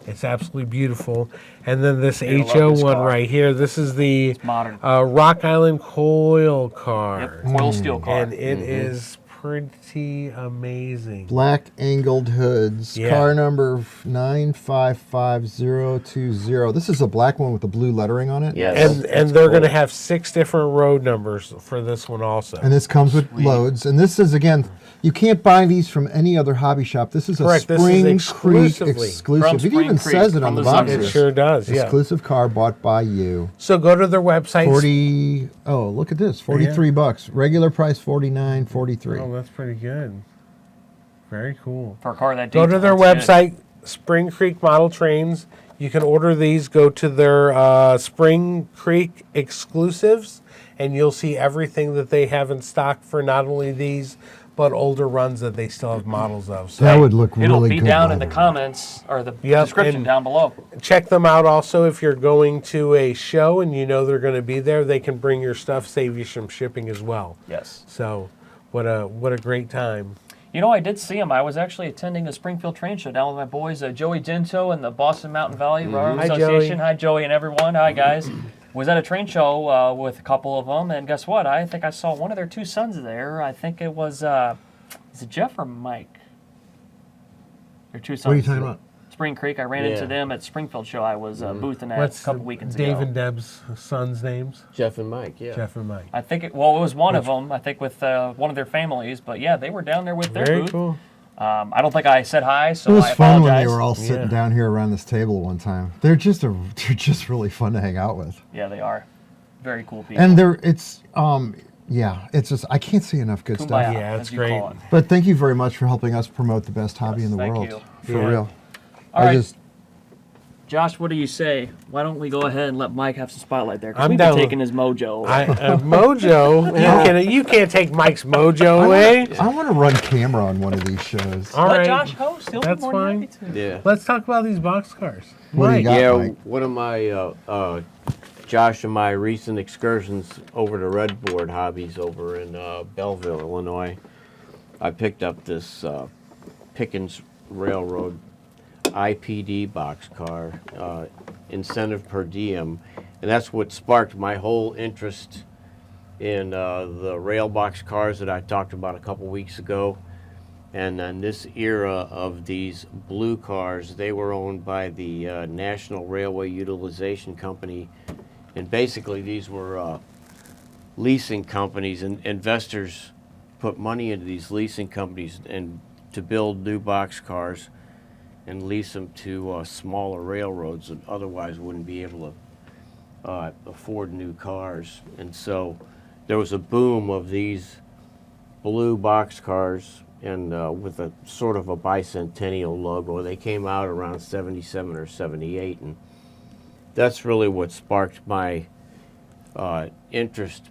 Speaker 5: It's absolutely beautiful. And then this
Speaker 6: I love
Speaker 5: HO
Speaker 6: this
Speaker 5: one
Speaker 6: car.
Speaker 5: right here, this is the
Speaker 6: modern.
Speaker 5: Rock Island coil car.
Speaker 6: Yep, coil steel car.
Speaker 5: And it is pretty amazing.
Speaker 1: Black angled hoods.
Speaker 5: Yeah.
Speaker 1: Car number 955020. This is a black one with the blue lettering on it.
Speaker 3: Yes.
Speaker 5: And they're going to have 6 different road numbers for this one also.
Speaker 1: And this comes with loads. And this is, again, you can't buy these from any other hobby shop. This is a
Speaker 5: Correct, this is
Speaker 1: Spring Creek
Speaker 5: exclusively.
Speaker 1: exclusive.
Speaker 6: From
Speaker 1: It
Speaker 6: Spring
Speaker 1: even
Speaker 6: Creek,
Speaker 1: says it
Speaker 6: from
Speaker 1: on the
Speaker 6: the
Speaker 1: box.
Speaker 6: Zuckers.
Speaker 5: It
Speaker 1: here.
Speaker 5: sure does, yeah.
Speaker 1: Exclusive car bought by you.
Speaker 5: So go to their website.
Speaker 1: 40. Oh, look at this. 43 bucks. Regular price 49.43.
Speaker 5: Oh, that's pretty good. Very cool.
Speaker 6: For a car that
Speaker 5: Go
Speaker 6: deep,
Speaker 5: to their
Speaker 6: that's good.
Speaker 5: website, Spring Creek Model Trains. You can order these. Go to their Spring Creek exclusives, and you'll see everything that they have in stock for not only these, but older runs that they still have models of. So
Speaker 1: That would look
Speaker 6: It'll
Speaker 1: really
Speaker 6: be
Speaker 1: good.
Speaker 6: down in
Speaker 1: by
Speaker 6: the
Speaker 1: way.
Speaker 6: comments or the
Speaker 5: Yep,
Speaker 6: description
Speaker 5: and-
Speaker 6: down below.
Speaker 5: check them out also if you're going to a show and you know they're going to be there. They can bring your stuff, save you some shipping as well.
Speaker 6: Yes.
Speaker 5: So what a great time.
Speaker 6: You know, I did see him. I was actually attending a Springfield train show down with my boys, Joey Dinto and the Boston Mountain Valley Railroad
Speaker 5: Hi,
Speaker 6: Association.
Speaker 5: Joey.
Speaker 6: Hi, Joey and everyone. Hi, guys. Was at a train show with a couple of them, and guess what? I think I saw one of their 2 sons there. I think it was, is it Jeff or Mike? Their 2 sons.
Speaker 1: What are you talking about?
Speaker 6: Spring Creek. I ran
Speaker 3: Yeah.
Speaker 6: into them at Springfield show. I was boothing at
Speaker 5: What's
Speaker 6: a couple weekends
Speaker 5: Dave
Speaker 6: ago.
Speaker 5: and Deb's sons' names?
Speaker 3: Jeff and Mike, yeah.
Speaker 5: Jeff and Mike.
Speaker 6: I think it was one of them. I think with one of their families, but yeah, they were down there with their
Speaker 5: Very
Speaker 6: booth.
Speaker 5: cool.
Speaker 6: I don't think I said hi, so
Speaker 1: It was
Speaker 6: I
Speaker 1: fun
Speaker 6: apologize.
Speaker 1: when they were all sitting
Speaker 5: Yeah.
Speaker 1: down here around this table one time. They're just really fun to hang out with.
Speaker 6: Yeah, they are. Very cool people.
Speaker 1: And it's just I can't say enough good
Speaker 6: Kumbaya,
Speaker 1: stuff.
Speaker 5: Yeah,
Speaker 6: as
Speaker 5: it's
Speaker 6: you
Speaker 5: great.
Speaker 6: call it.
Speaker 1: But thank you very much for helping us promote the best hobby in the
Speaker 6: thank
Speaker 1: world.
Speaker 6: you.
Speaker 1: For
Speaker 5: Yeah.
Speaker 1: real.
Speaker 6: All
Speaker 1: I
Speaker 6: right,
Speaker 1: just
Speaker 6: Josh, what do you say? Why don't we go ahead and let Mike have some spotlight there? 'Cause
Speaker 5: I'm
Speaker 6: we've
Speaker 5: down
Speaker 6: been
Speaker 5: with-
Speaker 6: taking his mojo away.
Speaker 5: Mojo, you can't take Mike's mojo away.
Speaker 1: I want to run camera on one of these shows.
Speaker 5: All
Speaker 6: Let
Speaker 5: right,
Speaker 6: Josh host. He'll be
Speaker 5: That's
Speaker 6: more than
Speaker 5: fine.
Speaker 6: happy to.
Speaker 3: Yeah.
Speaker 5: let's talk about these boxcars.
Speaker 1: What do you
Speaker 5: Mike,
Speaker 1: got?
Speaker 3: Yeah,
Speaker 1: Mike?
Speaker 3: one of my Josh and my recent excursions over to Redboard Hobbies over in Belleville, Illinois. I picked up this Pickens Railroad IPD boxcar, incentive per diem, and that's what sparked my whole interest in the rail box cars that I talked about a couple weeks ago. And then this era of these blue cars, they were owned by the National Railway Utilization Company. And basically these were leasing companies, and investors put money into these leasing companies and to build new box cars and lease them to smaller railroads that otherwise wouldn't be able to afford new cars. And so there was a boom of these blue boxcars and with a sort of a bicentennial logo. They came out around 77 or 78, and that's really what sparked my interest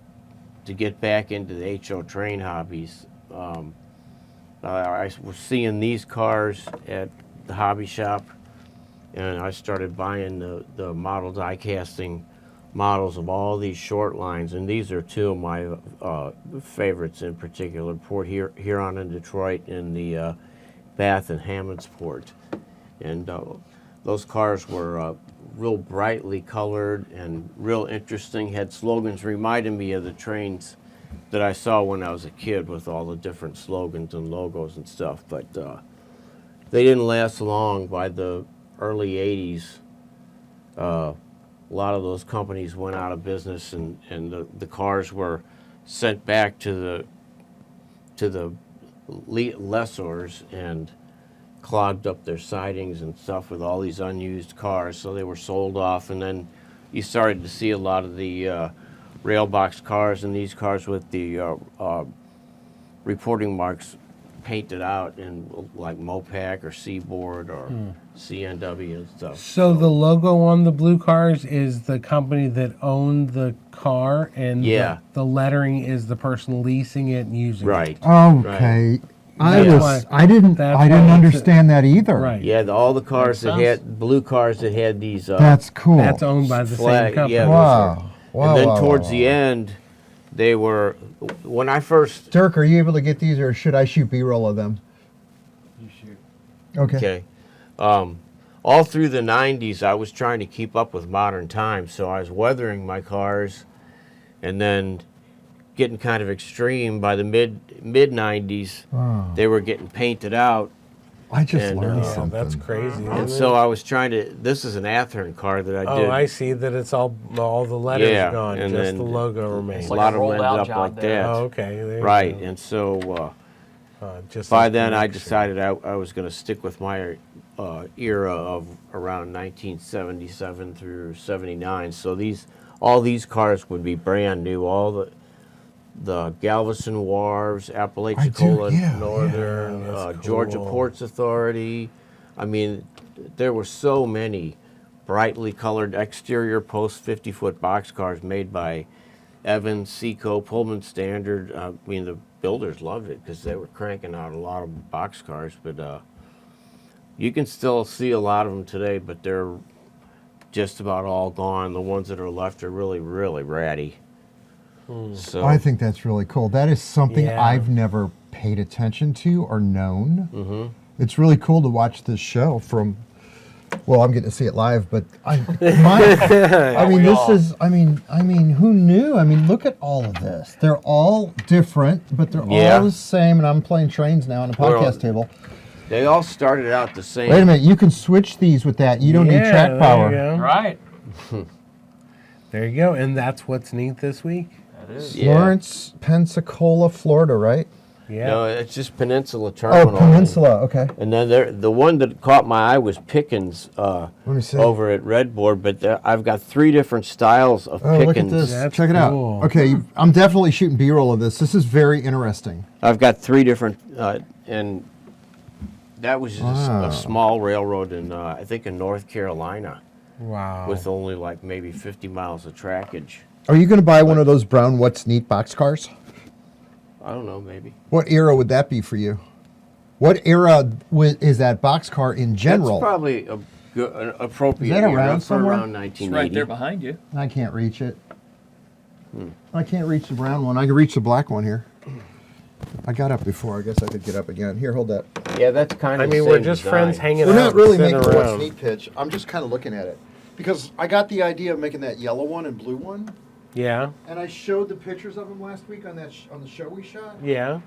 Speaker 3: to get back into the HO train hobbies. I was seeing these cars at the hobby shop, and I started buying the model die casting models of all these short lines, and these are two of my favorites in particular, Port Huron in Detroit and the Bath and Hammondsport. And those cars were real brightly colored and real interesting, had slogans reminding me of the trains that I saw when I was a kid with all the different slogans and logos and stuff. But they didn't last long. By the early 80s, a lot of those companies went out of business, and the cars were sent back to the lessors and clogged up their sidings and stuff with all these unused cars, so they were sold off. And then you started to see a lot of the rail box cars and these cars with the reporting marks painted out in like Mopac or Seaboard or CNW and stuff.
Speaker 5: So the logo on the blue cars is the company that owned the car, and
Speaker 3: Yeah.
Speaker 5: the lettering is the person leasing it and using it.
Speaker 3: Right.
Speaker 1: Okay. I
Speaker 5: That's
Speaker 1: didn't
Speaker 5: why
Speaker 1: understand that either.
Speaker 5: Right.
Speaker 3: Yeah, all the cars that
Speaker 6: Makes
Speaker 3: had blue cars that had these
Speaker 1: That's cool.
Speaker 5: That's owned by the
Speaker 3: Flag,
Speaker 5: same company.
Speaker 3: yeah.
Speaker 1: Wow. Wow.
Speaker 3: and then
Speaker 1: wow,
Speaker 3: towards
Speaker 1: wow,
Speaker 3: the
Speaker 1: wow.
Speaker 3: end, they were, when I first,
Speaker 1: Dirk, are you able to get these, or should I shoot B-roll of them?
Speaker 4: You shoot.
Speaker 1: Okay.
Speaker 3: all through the 90s, I was trying to keep up with modern times, so I was weathering my cars, and then getting kind of extreme by the mid 90s.
Speaker 1: Wow.
Speaker 3: They were getting painted out,
Speaker 1: I just
Speaker 3: And,
Speaker 1: learned
Speaker 5: Yeah,
Speaker 1: something.
Speaker 5: that's crazy.
Speaker 3: and
Speaker 5: isn't
Speaker 3: so
Speaker 5: it?
Speaker 3: I was trying to. This is an Athearn car that I did.
Speaker 5: I see that it's all the letters
Speaker 3: Yeah,
Speaker 5: gone,
Speaker 3: and
Speaker 5: just
Speaker 3: then
Speaker 5: the logo remains.
Speaker 3: a
Speaker 6: like
Speaker 3: lot
Speaker 6: a
Speaker 3: of them ended
Speaker 6: rolled-out
Speaker 3: up
Speaker 6: job
Speaker 3: like
Speaker 6: there.
Speaker 3: that.
Speaker 5: Oh, okay. There you
Speaker 3: Right,
Speaker 5: go.
Speaker 3: and so
Speaker 5: Just
Speaker 3: by
Speaker 5: like the
Speaker 3: then I
Speaker 5: mixer.
Speaker 3: decided I was going to stick with my era of around 1977 through 79. So all these cars would be brand new. All the Galveston Wharves, Apalachicola
Speaker 1: yeah,
Speaker 3: Northern,
Speaker 5: yeah, that's
Speaker 3: Georgia
Speaker 5: cool.
Speaker 3: Ports Authority. I mean, there were so many brightly colored exterior post 50-foot boxcars made by Evans, Seco, Pullman Standard. I mean, the builders loved it because they were cranking out a lot of boxcars. But you can still see a lot of them today, but they're just about all gone. The ones that are left are really, really ratty. So
Speaker 1: I think that's really cool. That is something
Speaker 5: Yeah.
Speaker 1: I've never paid attention to or known. Mm-hmm. It's really cool to watch this show from. Well, I'm getting to see it live, but I mean, this is. I mean, who knew? I mean, look at all of this. They're all different, but they're
Speaker 3: Yeah.
Speaker 1: all the same. And I'm playing trains now on a
Speaker 3: We're all-
Speaker 1: podcast table.
Speaker 3: they all started out the same.
Speaker 1: Wait a minute, you can switch these with that. You don't need
Speaker 5: Yeah,
Speaker 1: track
Speaker 5: there
Speaker 1: power.
Speaker 5: you go.
Speaker 6: Right.
Speaker 5: There you go. And that's what's neat this week.
Speaker 6: That is.
Speaker 3: Yeah.
Speaker 1: Lawrence, Pensacola, Florida, right?
Speaker 5: Yeah.
Speaker 3: No, it's just Peninsula
Speaker 1: Oh,
Speaker 3: Terminal.
Speaker 1: Peninsula. Okay.
Speaker 3: And then the one that caught my eye was Pickens
Speaker 1: me see.
Speaker 3: over at Redboard, but I've got 3 different styles of
Speaker 1: Oh,
Speaker 3: Pickens.
Speaker 1: look at this.
Speaker 5: That's
Speaker 1: Check it
Speaker 5: cool.
Speaker 1: out. Okay, I'm definitely shooting B-roll of this. This is very interesting.
Speaker 3: I've got 3 different, and that was just
Speaker 1: Wow.
Speaker 3: a small railroad in, I think, in North Carolina,
Speaker 5: Wow.
Speaker 3: with only like maybe 50 miles of trackage.
Speaker 1: Are you going to buy one of those brown What's Neat boxcars?
Speaker 3: I don't know, maybe.
Speaker 1: What era would that be for you? What era is that boxcar in general?
Speaker 3: That's probably a good, an appropriate
Speaker 1: Is that
Speaker 3: era
Speaker 1: around
Speaker 3: for
Speaker 1: somewhere?
Speaker 3: around
Speaker 6: It's
Speaker 3: 1980.
Speaker 6: right there behind you.
Speaker 1: I can't reach it. I can't reach the brown one. I can reach the black one here. I got up before. I guess I could get up again. Here, hold that.
Speaker 3: Yeah, that's kind
Speaker 5: I
Speaker 3: of
Speaker 5: mean,
Speaker 3: the
Speaker 5: we're
Speaker 3: same
Speaker 5: just
Speaker 3: design.
Speaker 5: friends hanging
Speaker 1: We're
Speaker 5: out.
Speaker 1: not really
Speaker 5: sitting
Speaker 1: making the What's
Speaker 5: around.
Speaker 1: Neat pitch. I'm just kind of looking at it. Because I got the idea of making that yellow one and blue one,
Speaker 5: Yeah.
Speaker 1: and I showed the pictures of them last week on that on the show we shot.
Speaker 5: Yeah.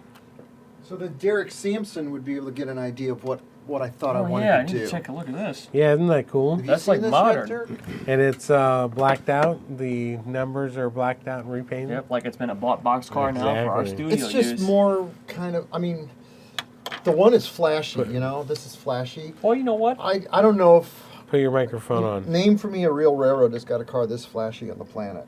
Speaker 1: So that Derek Sampson would be able to get an idea of what I thought I
Speaker 6: Oh
Speaker 1: wanted
Speaker 6: yeah, I
Speaker 1: to
Speaker 6: need
Speaker 1: do.
Speaker 6: to take a look at this.
Speaker 5: Yeah, isn't that cool?
Speaker 1: Have you
Speaker 6: That's
Speaker 1: seen
Speaker 6: like
Speaker 1: this
Speaker 6: modern.
Speaker 1: yet, Dirk?
Speaker 5: And it's blacked out. The numbers are blacked out and repainted.
Speaker 6: Yep, like it's been a boxcar now for our
Speaker 5: Exactly.
Speaker 6: studio
Speaker 1: It's just
Speaker 6: use.
Speaker 1: more kind of. I mean, the one is flashy. You know, this is flashy.
Speaker 6: Well, you know what?
Speaker 1: I don't know if
Speaker 5: Put your microphone on.
Speaker 1: name for me a real railroad that's got a car this flashy on the planet,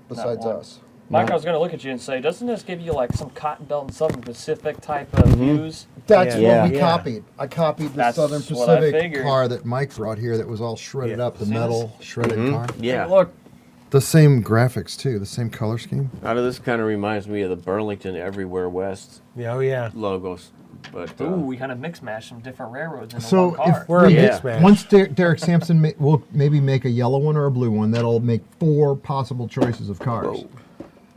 Speaker 1: besides
Speaker 6: one.
Speaker 1: us.
Speaker 6: Mike, I was going to look at you and say, doesn't this give you like some Cotton Belt and Southern Pacific type of views?
Speaker 1: That's
Speaker 5: Yeah.
Speaker 1: what we
Speaker 5: Yeah.
Speaker 1: copied. I copied the
Speaker 6: That's
Speaker 1: Southern
Speaker 6: what I
Speaker 1: Pacific
Speaker 6: figured.
Speaker 1: car that Mike brought here that was all shredded up, the
Speaker 6: See
Speaker 1: metal shredded car.
Speaker 3: Yeah.
Speaker 6: Take a look.
Speaker 1: The same graphics too, the same color scheme.
Speaker 3: Now, this kind of reminds me of the Burlington Everywhere West
Speaker 5: Yeah, oh yeah.
Speaker 3: logos. But
Speaker 6: Ooh, we kind of mix match some different railroads into
Speaker 1: So
Speaker 6: one car.
Speaker 1: if
Speaker 5: We're a
Speaker 1: we
Speaker 5: mix
Speaker 1: get,
Speaker 5: match.
Speaker 1: once Derek Sampson will maybe make a yellow one or a blue one, that'll make 4 possible choices of cars.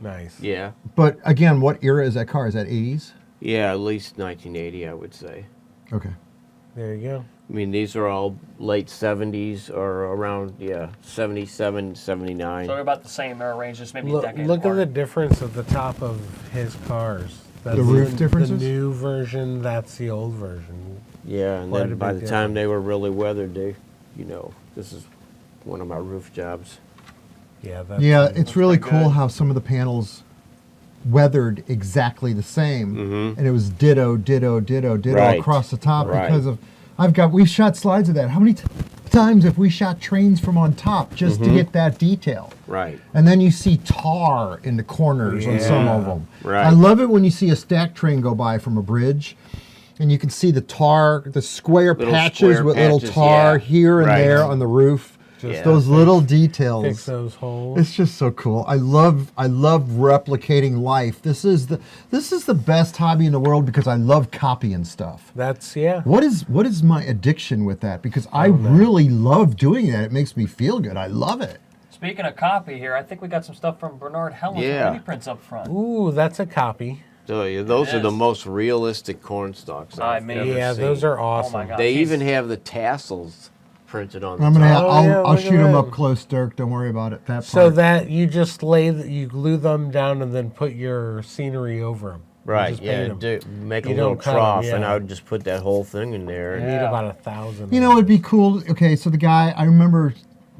Speaker 5: Nice.
Speaker 3: yeah.
Speaker 1: But again, what era is that car? Is that 80s?
Speaker 3: Yeah, at least 1980, I would say.
Speaker 1: Okay.
Speaker 5: There you go.
Speaker 3: I mean, these are all late 70s or around, 77, 79.
Speaker 6: So they're about the same era range, just maybe a
Speaker 5: Look,
Speaker 6: decade
Speaker 5: look at
Speaker 6: apart.
Speaker 5: the difference at the top of his cars. That's
Speaker 1: The roof differences?
Speaker 5: The new version, that's the old version.
Speaker 3: Yeah, and
Speaker 5: Quite a
Speaker 3: then by
Speaker 5: big
Speaker 3: the time they were really weathered, this is one of my roof jobs.
Speaker 5: Yeah, that's
Speaker 1: Yeah, it's really
Speaker 6: pretty
Speaker 1: cool
Speaker 6: good.
Speaker 1: how some of the panels weathered exactly the same, and it was ditto
Speaker 3: Right.
Speaker 1: across the top
Speaker 3: Right.
Speaker 1: because of we've shot slides of that. How many times have we shot trains from on top just to get that detail?
Speaker 3: Right.
Speaker 1: And then you see tar in the corners on some of them.
Speaker 3: Right.
Speaker 1: I love it when you see a stack train go by from a bridge, and you can see the tar, the square
Speaker 3: Little
Speaker 1: patches
Speaker 3: square
Speaker 1: with little
Speaker 3: patches,
Speaker 1: tar
Speaker 3: yeah.
Speaker 1: here and
Speaker 3: Right.
Speaker 1: there on the roof.
Speaker 3: Yeah.
Speaker 1: Those little details.
Speaker 5: Fix those holes.
Speaker 1: It's just so cool. I love replicating life. This is the best hobby in the world because I love copying stuff.
Speaker 5: That's yeah.
Speaker 1: What is my addiction with that? Because I really love doing that. It makes me feel good. I love it.
Speaker 6: Speaking of copy here, I think we got some stuff from Bernard Helen
Speaker 3: Yeah.
Speaker 6: from Mini Prints up front.
Speaker 5: Ooh, that's a copy.
Speaker 3: So those are the
Speaker 6: is.
Speaker 3: most realistic corn stalks
Speaker 6: I
Speaker 3: I've
Speaker 6: mean-
Speaker 3: ever
Speaker 5: Yeah,
Speaker 3: seen.
Speaker 5: those are
Speaker 6: Oh
Speaker 5: awesome.
Speaker 6: my God.
Speaker 3: They
Speaker 6: He's-
Speaker 3: even have the tassels printed on the
Speaker 1: I'm gonna.
Speaker 3: top.
Speaker 1: I'll
Speaker 5: look
Speaker 1: shoot
Speaker 5: at
Speaker 1: them
Speaker 5: that.
Speaker 1: up close, Dirk. Don't worry about it. That
Speaker 5: So
Speaker 1: part.
Speaker 5: that you just you glue them down and then put your scenery over them.
Speaker 3: Right,
Speaker 5: Just
Speaker 3: yeah,
Speaker 5: paint 'em.
Speaker 3: make a
Speaker 5: You
Speaker 3: little
Speaker 5: don't cut 'em,
Speaker 3: trough, and
Speaker 5: yeah.
Speaker 3: I would just put that whole thing in there.
Speaker 5: You
Speaker 3: And
Speaker 5: need
Speaker 6: Yeah.
Speaker 5: about 1,000.
Speaker 1: You know, it'd be cool. Okay, so the guy, I remember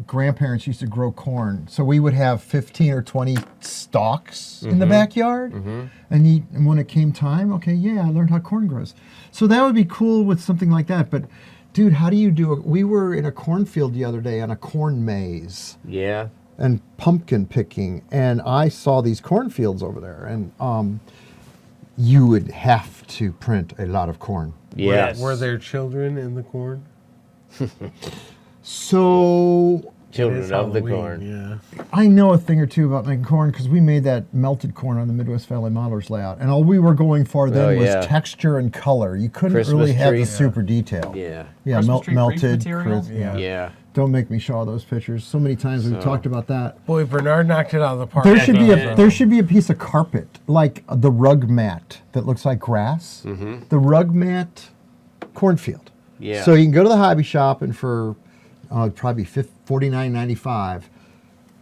Speaker 1: grandparents used to grow corn. So we would have 15 or 20 stalks in the backyard. And when it came time, okay, yeah, I learned how corn grows. So that would be cool with something like that. But dude, how do you do it? We were in a cornfield the other day on a corn maze
Speaker 3: Yeah,
Speaker 1: and pumpkin picking. And I saw these cornfields over there. And you would have to print a lot of corn.
Speaker 3: yes.
Speaker 5: Were there children in the corn?
Speaker 1: So
Speaker 5: It
Speaker 3: Children
Speaker 5: is
Speaker 3: of the
Speaker 5: Halloween,
Speaker 3: corn.
Speaker 5: Yeah.
Speaker 1: I know a thing or two about making corn because we made that melted corn on the Midwest Valley Modelers layout. And all we were going for then
Speaker 3: Oh, yeah.
Speaker 1: was texture and color. You couldn't
Speaker 3: Christmas
Speaker 1: really have
Speaker 3: tree.
Speaker 1: the super detail.
Speaker 3: Yeah,
Speaker 1: Yeah,
Speaker 6: Christmas tree brief
Speaker 1: melted.
Speaker 6: material?
Speaker 1: Yeah.
Speaker 3: yeah.
Speaker 1: Don't make me show all those pictures. So many times we've
Speaker 3: So-
Speaker 1: talked about that.
Speaker 5: Boy, Bernard knocked it out of the park.
Speaker 1: There should be
Speaker 6: yeah.
Speaker 1: there should be a piece of carpet like the rug mat that looks like grass. The rug mat cornfield.
Speaker 3: Yeah.
Speaker 1: So you can go to the hobby shop and for probably $49.95,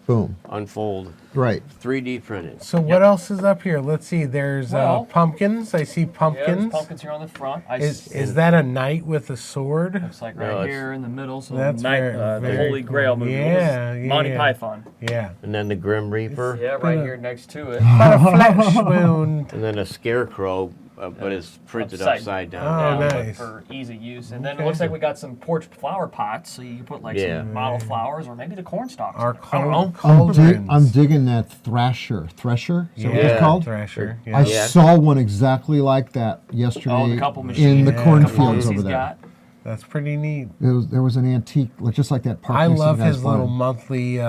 Speaker 1: boom.
Speaker 3: Unfold,
Speaker 1: Right.
Speaker 3: 3D printed.
Speaker 5: So what else is up here? Let's see. There's
Speaker 6: Well-
Speaker 5: pumpkins. I see
Speaker 6: Yeah, there's
Speaker 5: pumpkins.
Speaker 6: pumpkins here on the front.
Speaker 5: Is that a knight with a sword?
Speaker 6: Looks like
Speaker 3: No,
Speaker 6: right
Speaker 3: it's-
Speaker 6: here in the middle. So
Speaker 5: That's
Speaker 6: night,
Speaker 5: very-
Speaker 6: the
Speaker 5: very
Speaker 6: Holy
Speaker 5: cool.
Speaker 6: Grail movie.
Speaker 5: Yeah,
Speaker 6: What was it? Monty
Speaker 5: yeah.
Speaker 6: Python.
Speaker 5: Yeah.
Speaker 3: And then the Grim Reaper,
Speaker 6: Yeah, right here next to it.
Speaker 5: But a flesh wound.
Speaker 3: and then a scarecrow, but it's printed
Speaker 6: Upside
Speaker 3: upside down.
Speaker 5: Oh,
Speaker 6: down, but
Speaker 5: nice.
Speaker 6: for easy use. And then
Speaker 5: Okay.
Speaker 6: it looks like we got some porch flower pots, so you can put like
Speaker 3: Yeah.
Speaker 6: some model flowers or maybe the corn stalks.
Speaker 5: Our
Speaker 6: I don't know.
Speaker 5: cauldrons.
Speaker 1: I'm digging that Thresher. Thresher? Is that what
Speaker 5: Yeah,
Speaker 1: it's called?
Speaker 5: Thresher.
Speaker 1: I
Speaker 5: Yeah.
Speaker 3: Yeah.
Speaker 1: saw one exactly like that yesterday
Speaker 6: Oh, the couple
Speaker 1: in
Speaker 6: machines.
Speaker 1: the
Speaker 5: Yeah.
Speaker 1: cornfields
Speaker 6: He's
Speaker 1: over there.
Speaker 6: got.
Speaker 5: That's pretty neat.
Speaker 1: There was an antique, just like that park.
Speaker 5: I
Speaker 1: next to
Speaker 5: love
Speaker 1: the guy's
Speaker 5: his little
Speaker 1: farm.
Speaker 5: monthly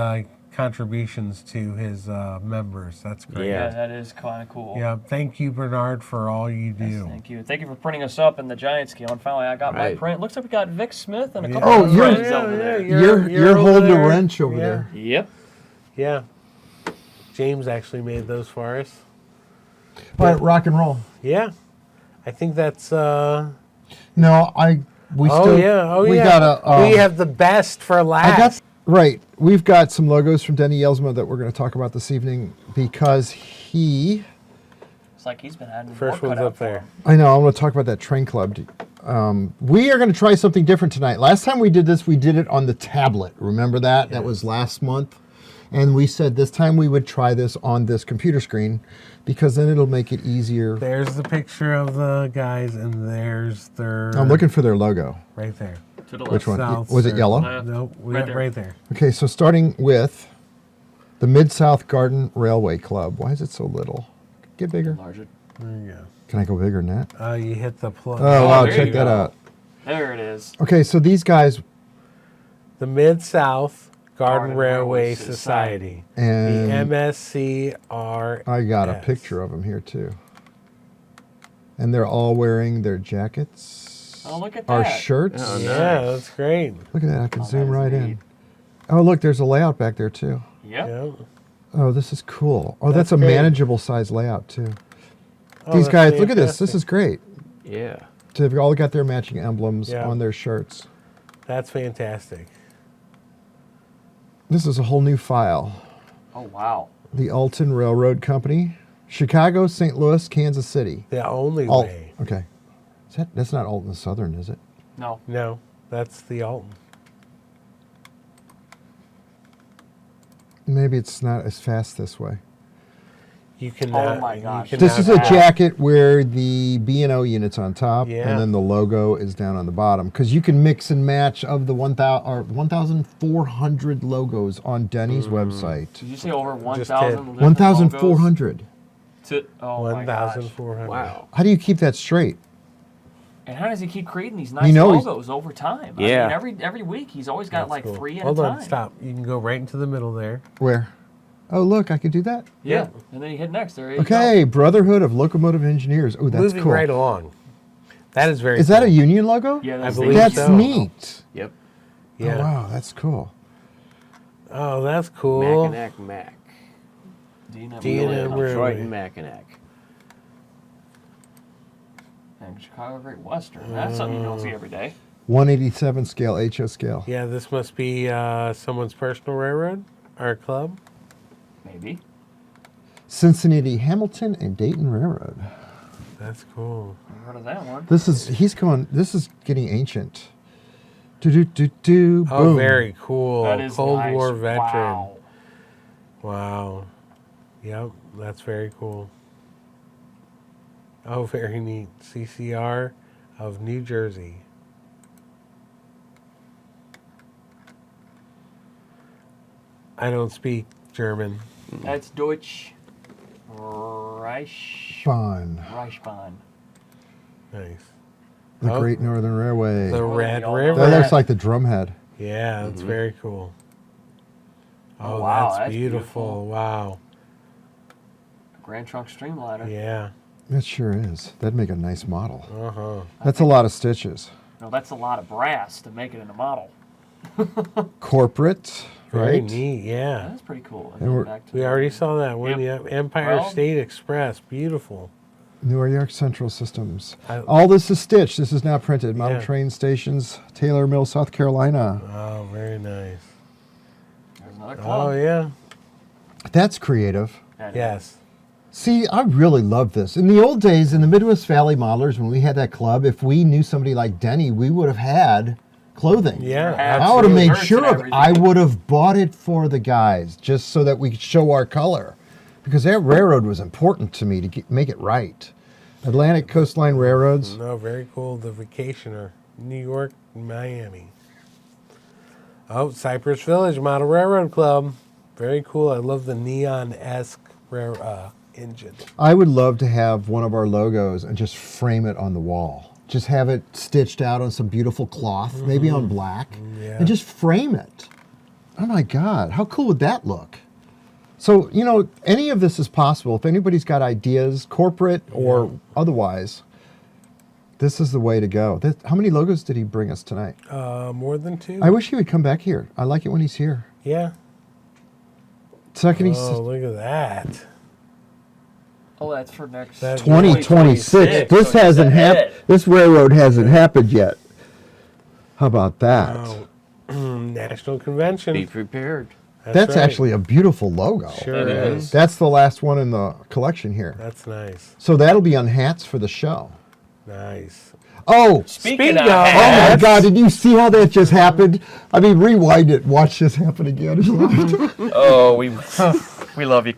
Speaker 5: contributions to his members. That's great.
Speaker 3: Yeah.
Speaker 6: Yeah, that is kind of cool.
Speaker 5: Yeah, thank you, Bernard, for all you
Speaker 6: Yes,
Speaker 5: do.
Speaker 6: thank you. Thank you for printing us up in the giant scale. And finally, I got my
Speaker 3: Right.
Speaker 6: print. Looks like we got Vic Smith and a couple
Speaker 1: Oh,
Speaker 6: of
Speaker 1: you're-
Speaker 6: friends over there.
Speaker 1: You're
Speaker 5: over
Speaker 1: holding
Speaker 5: there.
Speaker 1: a wrench over
Speaker 5: Yeah.
Speaker 1: there.
Speaker 6: Yep.
Speaker 5: Yeah. James actually made those for us.
Speaker 1: All right, rock and roll.
Speaker 5: Yeah. I think that's
Speaker 1: No, we still. we gotta.
Speaker 5: we have the best for last.
Speaker 1: I got right. We've got some logos from Denny Yelsma that we're going to talk about this evening because he.
Speaker 6: It's like he's been having
Speaker 5: First
Speaker 6: work
Speaker 5: one's
Speaker 6: cut out
Speaker 5: up
Speaker 6: for
Speaker 5: there.
Speaker 6: him.
Speaker 1: I know. I'm going to talk about that train club. We are going to try something different tonight. Last time we did this, we did it on the tablet. Remember that? That was last month. And we said this time we would try this on this computer screen because then it'll make it easier.
Speaker 5: There's the picture of the guys, and there's their.
Speaker 1: I'm looking for their logo.
Speaker 5: right there.
Speaker 6: To the
Speaker 1: Which
Speaker 6: left.
Speaker 1: one?
Speaker 5: South
Speaker 1: Was it
Speaker 5: Circle.
Speaker 1: yellow?
Speaker 6: Left.
Speaker 5: Nope, we
Speaker 6: Right
Speaker 5: got
Speaker 6: there.
Speaker 5: right there.
Speaker 1: Okay, so starting with The Mid-South Garden Railway Club. Why is it so little? Get bigger.
Speaker 6: Larger.
Speaker 5: There you go.
Speaker 1: Can I go bigger than that?
Speaker 5: You hit the plug.
Speaker 1: Oh, wow,
Speaker 6: there
Speaker 1: check
Speaker 6: you
Speaker 1: that
Speaker 6: go.
Speaker 1: out.
Speaker 6: There it is.
Speaker 1: Okay, so these guys,
Speaker 5: The Mid-South Garden
Speaker 6: Garden
Speaker 5: Railway
Speaker 6: Railway
Speaker 5: Society.
Speaker 1: and
Speaker 5: The MSCR.
Speaker 1: I got a picture of them here too. And they're all wearing their jackets.
Speaker 6: Oh, look at
Speaker 1: Our
Speaker 6: that.
Speaker 1: shirts.
Speaker 3: Oh,
Speaker 5: Yeah, that's great.
Speaker 1: Look at that, I can
Speaker 6: Oh,
Speaker 1: zoom
Speaker 6: that is
Speaker 1: right
Speaker 6: neat.
Speaker 1: in. Oh, look, there's a layout back there too.
Speaker 6: Yep.
Speaker 5: Yeah.
Speaker 1: Oh, this is cool. Oh, that's
Speaker 5: That's
Speaker 1: a
Speaker 5: great.
Speaker 1: manageable size layout too.
Speaker 5: Oh,
Speaker 1: These
Speaker 5: that's
Speaker 1: guys, look at this. This
Speaker 5: fantastic.
Speaker 1: is great.
Speaker 3: Yeah.
Speaker 1: So they've all got their matching emblems
Speaker 5: Yeah.
Speaker 1: on their shirts.
Speaker 5: That's fantastic.
Speaker 1: This is a whole new file.
Speaker 6: Oh, wow.
Speaker 1: The Alton Railroad Company, Chicago, St. Louis, Kansas City.
Speaker 5: The only
Speaker 1: Alt.
Speaker 5: way.
Speaker 1: Okay. That's not Alton Southern, is it?
Speaker 6: No.
Speaker 5: No, that's the Alton.
Speaker 1: Maybe it's not as fast this way.
Speaker 5: You can.
Speaker 6: Oh my gosh.
Speaker 1: This is a
Speaker 6: Wow.
Speaker 1: jacket where the B&O unit's on top
Speaker 5: Yeah.
Speaker 1: and then the logo is down on the bottom. Because you can mix and match of the 1,400 logos on Denny's website.
Speaker 6: Did you say over
Speaker 5: Just
Speaker 6: 1,000?
Speaker 5: hit.
Speaker 1: 1,400.
Speaker 6: Oh, my gosh.
Speaker 5: 1,400.
Speaker 3: Wow.
Speaker 1: How do you keep that straight?
Speaker 6: And how does he keep creating these nice
Speaker 1: know he's-
Speaker 6: logos over time?
Speaker 3: Yeah.
Speaker 6: I mean, every week he's always got
Speaker 5: That's
Speaker 6: like
Speaker 5: cool.
Speaker 6: 3 at
Speaker 5: Hold
Speaker 6: a
Speaker 5: on,
Speaker 6: time.
Speaker 5: stop. You can go right into the middle there.
Speaker 1: Where? Oh, look, I can do that.
Speaker 6: Yeah. And then you hit next. There you
Speaker 1: Okay, Brotherhood of Locomotive Engineers. Oh, that's
Speaker 5: Moving
Speaker 1: cool.
Speaker 5: right along. That is very
Speaker 1: Is that a
Speaker 5: cool.
Speaker 1: union logo?
Speaker 6: go. Yeah,
Speaker 5: I
Speaker 6: that's
Speaker 5: believe
Speaker 1: That's
Speaker 5: so.
Speaker 1: neat.
Speaker 3: Yep.
Speaker 5: Yeah.
Speaker 1: Oh, wow, that's cool.
Speaker 5: Oh, that's cool.
Speaker 3: Mackinac Mac.
Speaker 5: D&M
Speaker 3: Detroit
Speaker 5: Railway.
Speaker 3: and Mackinac.
Speaker 6: And Chicago Great Western. That's something you don't see every day.
Speaker 1: 187 scale, HO scale.
Speaker 5: Yeah, this must be someone's personal railroad or club.
Speaker 6: Maybe.
Speaker 1: Cincinnati, Hamilton, and Dayton Railroad.
Speaker 5: That's cool.
Speaker 6: Never heard of that one.
Speaker 1: This is getting ancient. Do.
Speaker 5: Oh,
Speaker 1: Boom.
Speaker 5: very cool.
Speaker 6: That is
Speaker 5: Cold
Speaker 6: nice.
Speaker 5: War veteran.
Speaker 6: Wow.
Speaker 5: Wow. Yep, that's very cool. Oh, very neat. CCR of New Jersey. I don't speak German.
Speaker 6: That's Deutsch Reich.
Speaker 1: Fun.
Speaker 6: Reichsbahn.
Speaker 5: Nice.
Speaker 1: The
Speaker 5: Oh.
Speaker 1: Great Northern Railway.
Speaker 5: The Red
Speaker 6: all know
Speaker 5: River.
Speaker 1: That looks like the drumhead.
Speaker 5: Yeah, that's very cool.
Speaker 6: Oh,
Speaker 5: Oh,
Speaker 6: wow,
Speaker 5: that's,
Speaker 6: that's
Speaker 5: beautiful.
Speaker 6: beautiful.
Speaker 5: Wow.
Speaker 6: Grand Trunk Streamliner.
Speaker 5: Yeah.
Speaker 1: That sure is. That'd make a nice model.
Speaker 5: Uh-huh.
Speaker 1: That's a lot of stitches.
Speaker 6: No, that's a lot of brass to make it in a model.
Speaker 1: Corporate,
Speaker 5: Very
Speaker 1: right?
Speaker 5: neat, yeah.
Speaker 6: That's pretty cool.
Speaker 1: And we're-
Speaker 6: Back to
Speaker 5: We
Speaker 6: the-
Speaker 5: already saw that one.
Speaker 6: Yep.
Speaker 5: Yep. Empire
Speaker 6: Well-
Speaker 5: State Express. Beautiful.
Speaker 1: New York Central Systems.
Speaker 5: I-
Speaker 1: All this is stitched. This is now printed. Model
Speaker 5: Yeah.
Speaker 1: train stations, Taylor Mill, South Carolina.
Speaker 5: Oh, very nice.
Speaker 6: There's another club.
Speaker 5: Oh, yeah.
Speaker 1: That's creative.
Speaker 6: That is-
Speaker 5: Yes.
Speaker 1: See, I really love this. In the old days, in the Midwest Valley Modelers, when we had that club, if we knew somebody like Denny, we would have had clothing.
Speaker 5: Yeah.
Speaker 6: Hats
Speaker 1: I would have
Speaker 6: and
Speaker 1: made
Speaker 6: shirts
Speaker 1: sure
Speaker 6: and
Speaker 1: of it. I
Speaker 6: everything.
Speaker 1: would have bought it for the guys just so that we could show our color. Because that railroad was important to me to make it right. Atlantic Coastline Railroads.
Speaker 5: No, very cool. The Vacationer. New York, Miami. Oh, Cypress Village Model Railroad Club. Very cool. I love the neon-esque engine.
Speaker 1: I would love to have one of our logos and just frame it on the wall. Just have it stitched out on some beautiful cloth, maybe on black,
Speaker 5: Yeah.
Speaker 1: and just frame it. Oh my God, how cool would that look? So, you know, any of this is possible. If anybody's got ideas, corporate or otherwise, this is the way to go. How many logos did he bring us tonight?
Speaker 5: More than 2?
Speaker 1: I wish he would come back here. I like it when he's here.
Speaker 5: Yeah.
Speaker 1: Second, he's
Speaker 5: Oh, look at that.
Speaker 6: Oh, that's for next.
Speaker 5: That's
Speaker 1: 2026. This
Speaker 6: so
Speaker 1: hasn't
Speaker 6: it's
Speaker 1: happened.
Speaker 6: ahead.
Speaker 1: This railroad hasn't happened yet. How about that?
Speaker 5: Oh, National Convention.
Speaker 3: Be prepared.
Speaker 1: That's
Speaker 5: right.
Speaker 1: actually a beautiful logo.
Speaker 5: Sure
Speaker 6: It
Speaker 5: is.
Speaker 6: is.
Speaker 1: That's the last one in the collection here.
Speaker 5: That's nice.
Speaker 1: So that'll be on hats for the show.
Speaker 5: Nice.
Speaker 1: Oh,
Speaker 6: Speaking
Speaker 5: of
Speaker 6: of
Speaker 1: oh my
Speaker 6: hats,
Speaker 1: God, did you see how that just happened? I mean, rewind it. Watch this happen again.
Speaker 6: oh, we love you.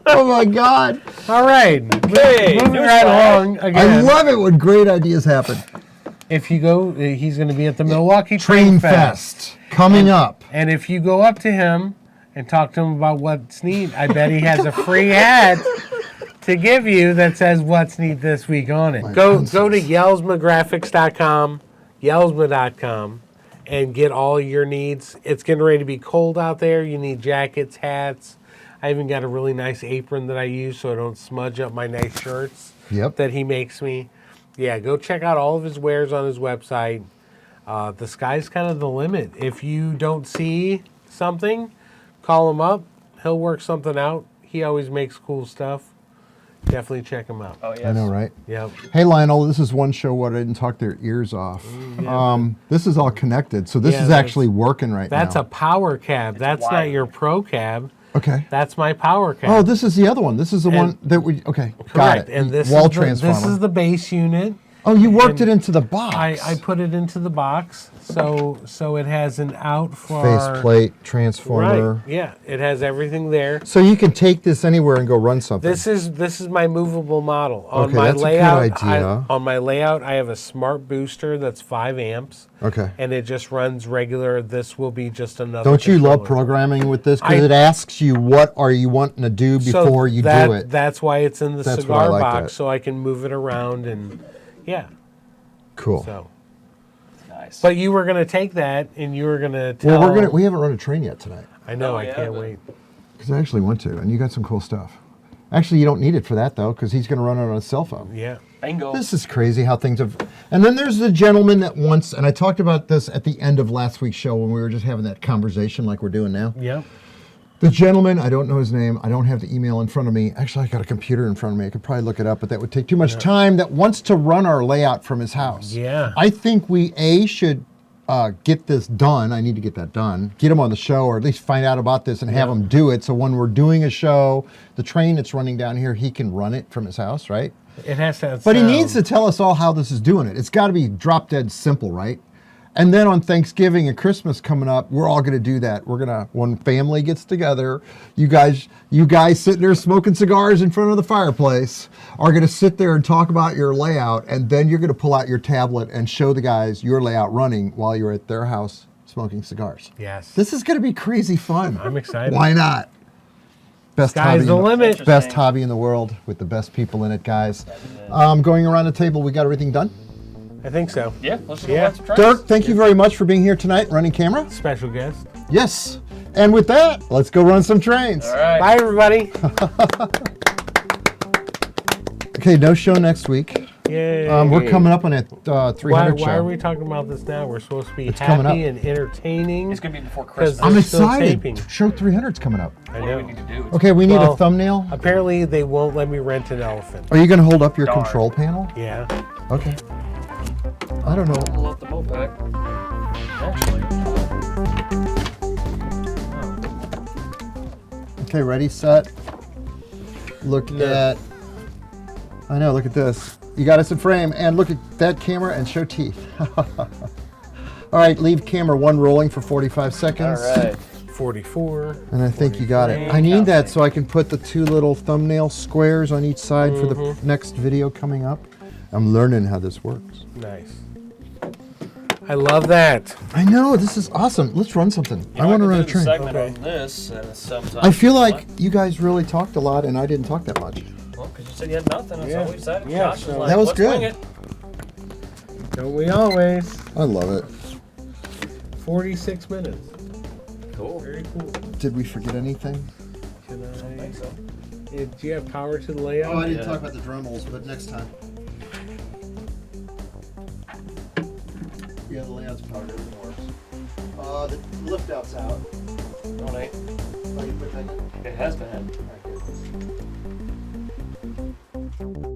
Speaker 1: Oh my God.
Speaker 5: All right.
Speaker 6: Hey,
Speaker 5: Moving
Speaker 6: news
Speaker 5: right
Speaker 6: flash.
Speaker 5: along
Speaker 1: I
Speaker 5: again.
Speaker 1: love it when great ideas happen.
Speaker 5: If you go, he's going to be at the Milwaukee
Speaker 1: Train Fest coming up.
Speaker 5: And if you go up to him and talk to him about what's neat. I bet he has a free hat to give you that says what's neat this week on it. Go to yellsmagraphics.com, yellsma.com, and get all your needs. It's getting ready to be cold out there. You need jackets, hats. I even got a really nice apron that I use so I don't smudge up my nice shirts that he makes me. Yeah, go check out all of his wares on his website. The sky's kind of the limit. If you don't see something, call him up. He'll work something out. He always makes cool stuff. Definitely check him out.
Speaker 6: Oh, yes.
Speaker 1: I know, right?
Speaker 5: Yep.
Speaker 1: Hey, Lionel, this is one show where I didn't talk their ears off. This is all connected, so this is actually working right now.
Speaker 5: That's a power cab. That's not your pro cab.
Speaker 1: Okay.
Speaker 5: That's my power cab.
Speaker 1: Oh, this is the other one. This is the one that we, okay, got
Speaker 5: Correct.
Speaker 1: it.
Speaker 5: And this
Speaker 1: wall
Speaker 5: is
Speaker 1: transformer.
Speaker 5: this is the base unit.
Speaker 1: Oh, you worked it into the box.
Speaker 5: I put it into the box, so it has an out for
Speaker 1: faceplate, transformer.
Speaker 5: Right. Yeah, it has everything there.
Speaker 1: So you can take this anywhere and go run something.
Speaker 5: This is my movable model. On
Speaker 1: Okay,
Speaker 5: my
Speaker 1: that's a good
Speaker 5: layout,
Speaker 1: idea.
Speaker 5: on my layout, I have a smart booster that's 5 amps.
Speaker 1: Okay.
Speaker 5: And it just runs regular. This will be just another.
Speaker 1: Don't you love
Speaker 5: controller.
Speaker 1: programming with this? Because it asks you what are you wanting to do before you do it.
Speaker 5: That's why it's in the
Speaker 1: That's why I
Speaker 5: cigar
Speaker 1: like
Speaker 5: box,
Speaker 1: that.
Speaker 5: so I can move it around and yeah.
Speaker 1: Cool.
Speaker 5: So,
Speaker 6: Nice.
Speaker 5: but you were gonna take that and you were gonna tell.
Speaker 1: Well, we haven't run a train yet tonight.
Speaker 5: I know.
Speaker 6: Oh,
Speaker 5: I
Speaker 6: yeah,
Speaker 5: can't
Speaker 6: but-
Speaker 5: wait.
Speaker 1: Because I actually want to, and you got some cool stuff. Actually, you don't need it for that though, because he's going to run it on a cell phone.
Speaker 5: Yeah.
Speaker 6: Bingo.
Speaker 1: This is crazy how things have. And then there's the gentleman that wants, and I talked about this at the end of last week's show when we were just having that conversation like we're doing now.
Speaker 5: Yep.
Speaker 1: The gentleman, I don't know his name. I don't have the email in front of me. Actually, I got a computer in front of me. I could probably look it up, but that would take too much time. That wants to run our layout from his house.
Speaker 5: Yeah.
Speaker 1: I think we should get this done. I need to get that done. Get him on the show, or at least find out about this and have him do it. So when we're doing a show, the train that's running down here, he can run it from his house, right?
Speaker 5: It has to.
Speaker 1: But he needs to tell us all how this is doing it. It's got to be drop dead simple, right? And then on Thanksgiving and Christmas coming up, we're all going to do that. We're going to, when family gets together, you guys sitting there smoking cigars in front of the fireplace are going to sit there and talk about your layout, and then you're going to pull out your tablet and show the guys your layout running while you're at their house smoking cigars.
Speaker 5: Yes.
Speaker 1: This is going to be crazy fun.
Speaker 5: I'm excited.
Speaker 1: Why not? Best
Speaker 5: Sky's the limit.
Speaker 1: Best hobby in the world with the best people in it, guys. Going around the table, we got everything done?
Speaker 5: I think so.
Speaker 6: Yeah, let's go
Speaker 5: Yeah.
Speaker 6: watch some trains.
Speaker 1: Dirk, thank you very much for being here tonight, running camera.
Speaker 5: Special guest.
Speaker 1: Yes. And with that, let's go run some trains.
Speaker 6: All right.
Speaker 5: Bye, everybody.
Speaker 1: Okay, no show next week.
Speaker 5: Yay.
Speaker 1: We're coming up on a 300 show.
Speaker 5: Why are we talking about this now? We're supposed to be
Speaker 1: coming
Speaker 5: happy
Speaker 1: up.
Speaker 5: and entertaining.
Speaker 6: It's going to be before
Speaker 5: 'Cause
Speaker 6: Christmas.
Speaker 1: I'm
Speaker 5: They're still
Speaker 1: excited.
Speaker 5: taping.
Speaker 1: Show 300's coming up.
Speaker 5: I
Speaker 6: What do
Speaker 5: know.
Speaker 6: we need to do?
Speaker 1: Okay, we need
Speaker 5: Well,
Speaker 1: a thumbnail.
Speaker 5: Apparently, they won't let me rent an elephant.
Speaker 1: Are you going to hold up your
Speaker 6: Darn.
Speaker 1: control panel?
Speaker 5: Yeah.
Speaker 1: Okay. I don't know.
Speaker 6: Pull up the moped. Actually.
Speaker 1: Okay, ready, set. Look
Speaker 5: No.
Speaker 1: at. I know, look at this. You got us in frame, and look at that camera and show teeth. All right, leave camera 1 rolling for 45 seconds.
Speaker 6: All right.
Speaker 5: 44.
Speaker 1: And I think you got it. I need that so I can put the 2 little thumbnail squares on each side for the next video coming up. I'm learning how this works.
Speaker 5: Nice. I love that.
Speaker 1: I know, this is awesome. Let's run something. I want to run a train.
Speaker 6: Segment
Speaker 5: Okay.
Speaker 6: on this, and sometimes
Speaker 1: I feel like you guys really talked a lot and I didn't talk that much.
Speaker 6: Well, because you said you had nothing, and
Speaker 5: Yeah.
Speaker 6: so we decided.
Speaker 5: Yeah,
Speaker 6: Josh
Speaker 5: so-
Speaker 6: was like,
Speaker 1: That was
Speaker 6: let's
Speaker 1: good.
Speaker 6: wing it.
Speaker 5: Don't we always?
Speaker 1: I love it.
Speaker 5: 46 minutes.
Speaker 6: Cool.
Speaker 5: Very cool.
Speaker 1: Did we forget anything?
Speaker 5: Can
Speaker 6: I think so.
Speaker 5: Do you have power to the layout?
Speaker 1: Oh, I didn't
Speaker 6: Yeah.
Speaker 1: talk about the Dremels, but next time. Yeah, the layout's powered, everything works. The lift out's out.
Speaker 6: Donate.
Speaker 1: Oh, you put that in?
Speaker 6: It has been.
Speaker 1: Okay.